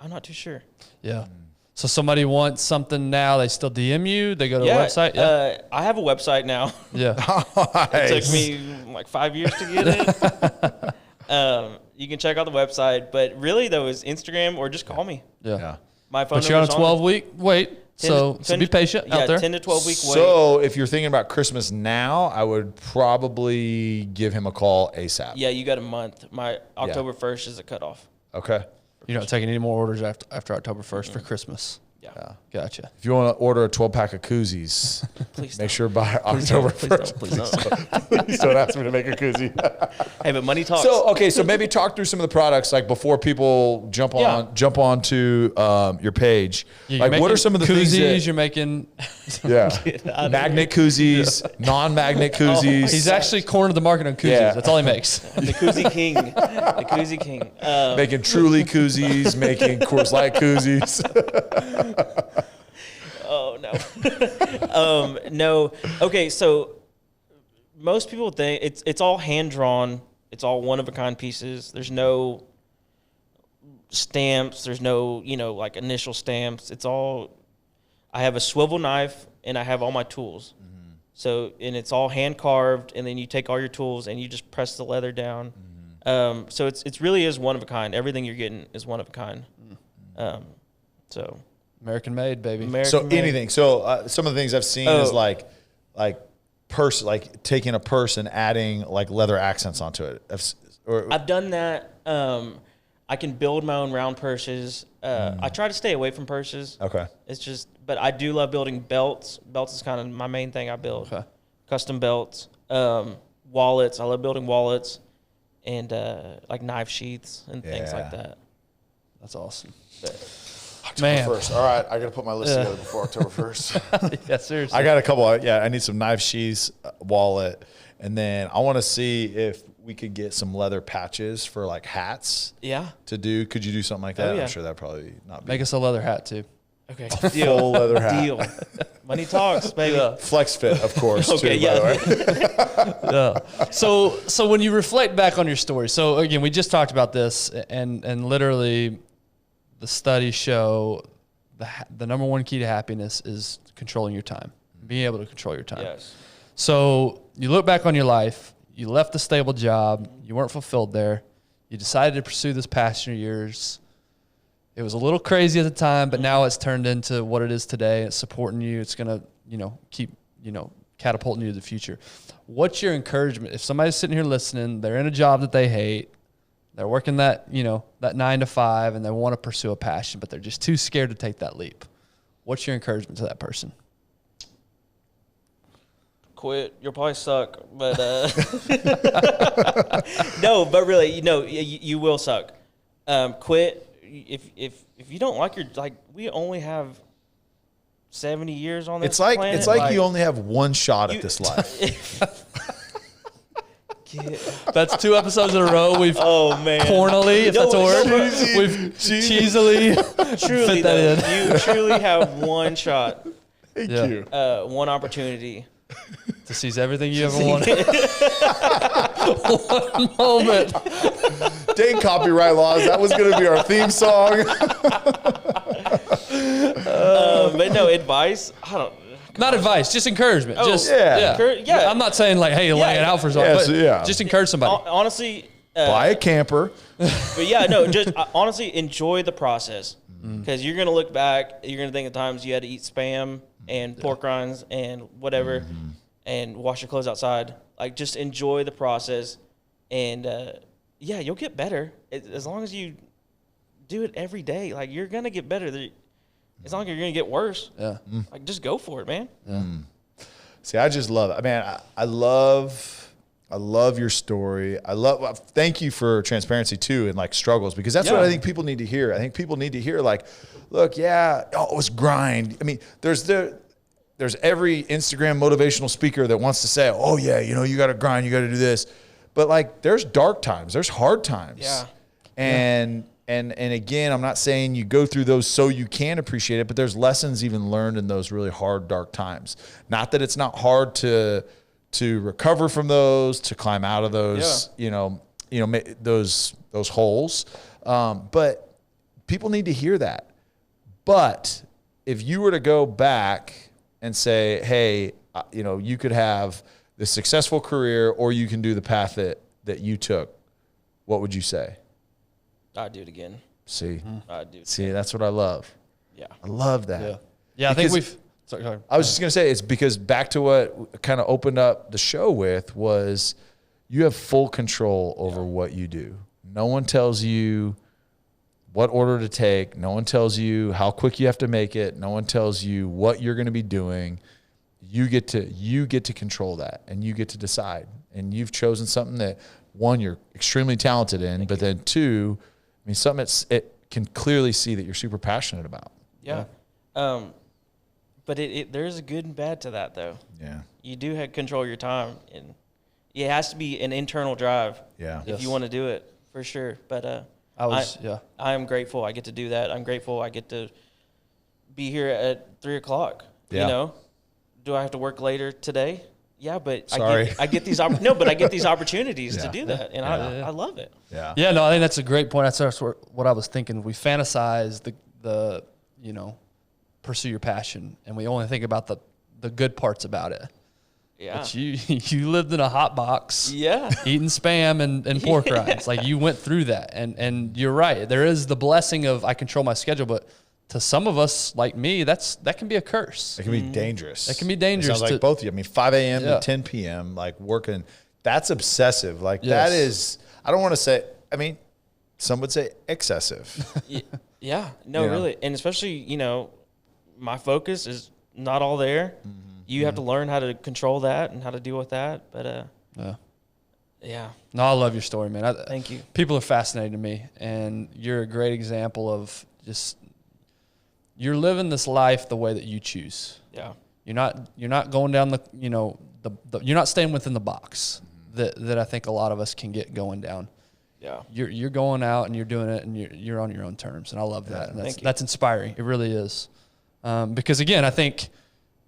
I'm not too sure.
Yeah. So somebody wants something now, they still DM you, they go to a website? Yeah.
I have a website now.
Yeah.
It took me like 5 years to get it. You can check out the website, but really though is Instagram or just call me.
Yeah.
My phone
But you're on a
number's
12-week wait, so be patient out there.
10 to 12 week wait.
So if you're thinking about Christmas now, I would probably give him a call ASAP.
Yeah, you got a month. My October 1st is a cutoff.
Okay.
You're not taking any more orders after October 1st for Christmas.
Yeah.
Gotcha.
If you want to order a 12-pack of koozies,
Please
make sure by October 1st.
Please don't.
Please don't ask me to make a koozie.
Hey, but money talks.
So okay, so maybe talk through some of the products like before people jump onto your page.
Yeah,
like what are some of the
koozies
things
you're making?
magnet koozies, non-magnet koozies.
He's actually cornered the market on koozies.
Yeah.
That's all he makes.
the Koozie King. The Koozie King.
making Truly koozies, making Coors Light koozies.
Oh no. No. Okay, so most people think it's all hand drawn. It's all one of a kind pieces. There's no stamps. There's no like initial stamps. It's all. I have a swivel knife and I have all my tools. So and it's all hand carved. And then you take all your tools and you just press the leather down. So it's really is one of a kind. Everything you're getting is one of a kind. So.
American made, baby.
So anything. So some of the things I've seen is like taking a purse and adding like leather accents onto it.
I've done that. I can build my own round purses. I try to stay away from purses.
Okay.
It's just, but I do love building belts. Belts is kind of my main thing I build.
Okay.
Custom belts. Wallets. I love building wallets and like knife sheaths and things like that.
That's awesome.
October 1st. All right, I got to put my list together before October 1st.
Yeah, seriously.
I got a couple. I need some knife sheaths, wallet, and then I want to see if we could get some leather patches for like hats.
Yeah.
To do. Could you do something like that?
Yeah.
I'm sure that'd probably not be.
Make us a leather hat too.
Okay.
Full leather hat.
Deal. Money talks, baby.
Yeah.
Flex fit, of course.
Okay,
too, by the way.
Yeah. So when you reflect back on your story, so again, we just talked about this, and literally, the studies show the number one key to happiness is controlling your time, being able to control your time.
Yes.
So you look back on your life, you left a stable job, you weren't fulfilled there, you decided to pursue this passion of yours. It was a little crazy at the time, but now it's turned into what it is today. It's supporting you. It's going to, keep, catapulting you to the future. What's your encouragement? If somebody's sitting here listening, they're in a job that they hate, They're working that, that 9 to 5, and they want to pursue a passion, but they're just too scared to take that leap. What's your encouragement to that person?
Quit. You'll probably suck, but no, but really, you will suck. Quit. If you don't like we only have 70 years on this planet.
It's like you only have one shot at this life.
That's 2 episodes in a row. We've cornily, if that's a word, we've cheesily
truly
fit that in.
You truly have one shot.
Thank you.
One opportunity
to seize everything you ever wanted. One moment.
Dang copyright laws. That was going to be our theme song.
But no, advice. I don't.
Not advice, just encouragement.
Yeah.
I'm not saying like, hey, lay it out for something, but just encourage somebody.
Honestly,
buy a camper.
But yeah, no, just honestly enjoy the process, because you're gonna look back, you're gonna think of times you had to eat Spam and pork rinds and whatever, and wash your clothes outside. Like, just enjoy the process, and you'll get better as long as you do it every day. Like, you're gonna get better. It's not like you're going to get worse.
Yeah.
Like, just go for it, man.
Yeah.
See, I just love it. Man, I love your story. Thank you for transparency too, and like struggles, because that's what I think people need to hear. I think people need to hear, like, look, it's grind. I mean, there's every Instagram motivational speaker that wants to say, oh yeah, you got to grind, you got to do this. But like, there's dark times, there's hard times.
Yeah.
And again, I'm not saying you go through those so you can appreciate it, but there's lessons even learned in those really hard, dark times. Not that it's not hard to recover from those, to climb out of those, those holes. But people need to hear that. But if you were to go back and say, hey, you could have this successful career, or you can do the path that you took, what would you say?
I'd do it again.
See,
I'd do it.
See, that's what I love.
Yeah,
I love that.
Yeah. I think we've. Sorry.
I was just gonna say, it's because back to what kind of opened up the show with was, you have full control over what you do. No one tells you what order to take. No one tells you how quick you have to make it. No one tells you what you're going to be doing. You get to control that, and you get to decide. And you've chosen something that, one, you're extremely talented in, but then two, I mean, something it can clearly see that you're super passionate about.
Yeah. But there is a good and bad to that, though.
Yeah.
You do have control your time, and it has to be an internal drive.
Yeah.
If you want to do it, for sure. But I am grateful I get to do that. I'm grateful I get to be here at 3:00.
Yeah.
Do I have to work later today? Yeah, but
Sorry.
I get these opportunities to do that, and I love it.
Yeah.
Yeah, no, I think that's a great point. That's what I was thinking. We fantasize the pursue your passion, and we only think about the good parts about it.
Yeah.
But you lived in a hot box.
Yeah.
Eating Spam and pork rinds. Like, you went through that, and you're right. There is the blessing of I control my schedule, but to some of us, like me, that can be a curse.
It can be dangerous.
It can be dangerous.
It sounds like both of you. I mean, 5 a.m. to 10 p.m., like working, that's obsessive. Like, that is, I don't want to say, I mean, some would say excessive.
Yeah. No, really. And especially, my focus is not all there. Mm-hmm. You have to learn how to control that and how to deal with that. But, yeah.
No, I love your story, man.
Thank you.
People are fascinating to me, and you're a great example of just, you're living this life the way that you choose.
Yeah.
You're not going down you're not staying within the box that I think a lot of us can get going down.
Yeah.
You're going out and you're doing it, and you're on your own terms, and I love that. And that's inspiring. It really is. Because again, I think,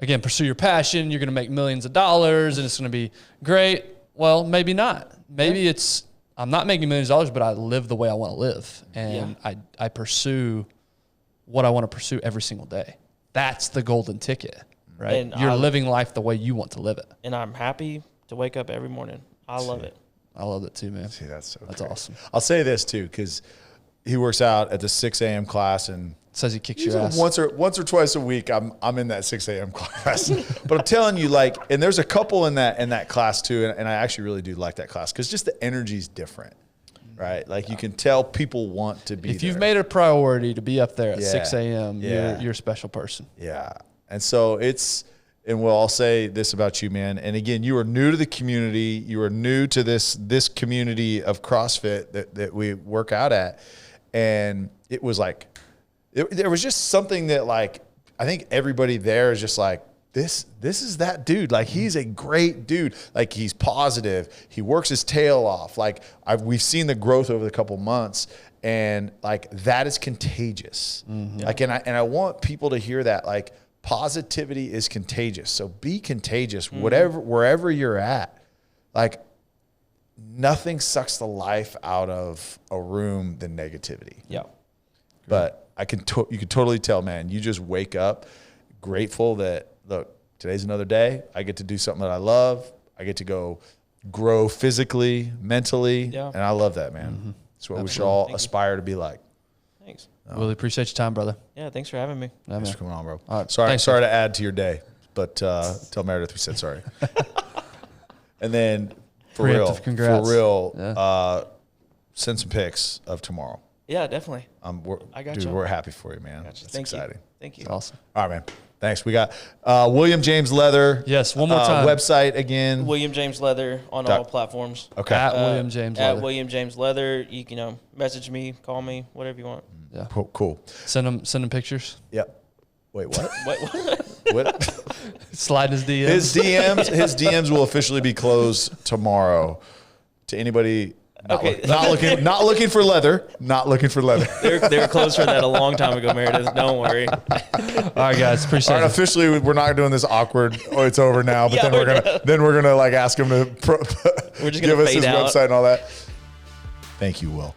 pursue your passion. You're going to make millions of dollars, and it's going to be great. Well, maybe not. Maybe it's, I'm not making millions of dollars, but I live the way I want to live, and I pursue what I want to pursue every single day. That's the golden ticket, right? And you're living life the way you want to live it.
And I'm happy to wake up every morning. I love it.
I love it too, man.
See, that's
great.
Awesome. I'll say this too, because he works out at the 6 a.m. class, and
says he kicks your ass
once or twice a week. I'm in that 6 a.m. class, but I'm telling you, like, and there's a couple in that class too, and I actually really do like that class because just the energy's different. right? Like you can tell people want to be
If
there.
you've made it a priority to be up there at
Yeah.
6 a.m.,
Yeah.
you're a special person.
Yeah. And so and well, I'll say this about you, man. And again, you are new to the community. You are new to this community of CrossFit that we work out at. And it was like, there was just something that like, I think everybody there is just like, this is that dude. Like he's a great dude. Like he's positive. He works his tail off. Like we've seen the growth over the couple months, and like that is contagious. Like, and I want people to hear that. Like positivity is contagious. So be contagious, wherever you're at. Like nothing sucks the life out of a room than negativity.
Yeah.
But you can totally tell, man. You just wake up grateful that, look, today's another day. I get to do something that I love. I get to go grow physically, mentally, and I love that, man. That's what we should all aspire to be like.
Thanks.
Really appreciate your time, brother.
Yeah, thanks for having me.
Yeah,
Thanks
man.
for coming on, bro.
All right.
Sorry
Thanks,
to add to your day, but tell Meredith we said sorry. And then for
Preemptive congrats.
send some pics of tomorrow.
Yeah, definitely. I got
Dude,
you.
we're happy for you, man.
Gotcha.
That's
Thank
exciting.
you. Thank you.
Awesome.
All right, man. Thanks. We got William James Leather.
Yes, one more time.
Website again.
William James Leather on all platforms.
Okay.
At William James
At
Leather.
William James Leather. You can message me, call me, whatever you want.
Yeah.
Cool.
Send them pictures.
Yep. Wait, what?
What?
What?
Slide his DMs.
His DMs will officially be closed tomorrow to anybody not looking for leather. Not looking for leather.
They were closed for that a long time ago, Meredith. Don't worry.
All right, guys. Appreciate
All right,
it.
officially we're not doing this awkward. Oh, it's over now. But
Yeah,
then we're gonna like ask him to
We're just
give
gonna
us
fade
his
out.
website and all that. Thank you, Will.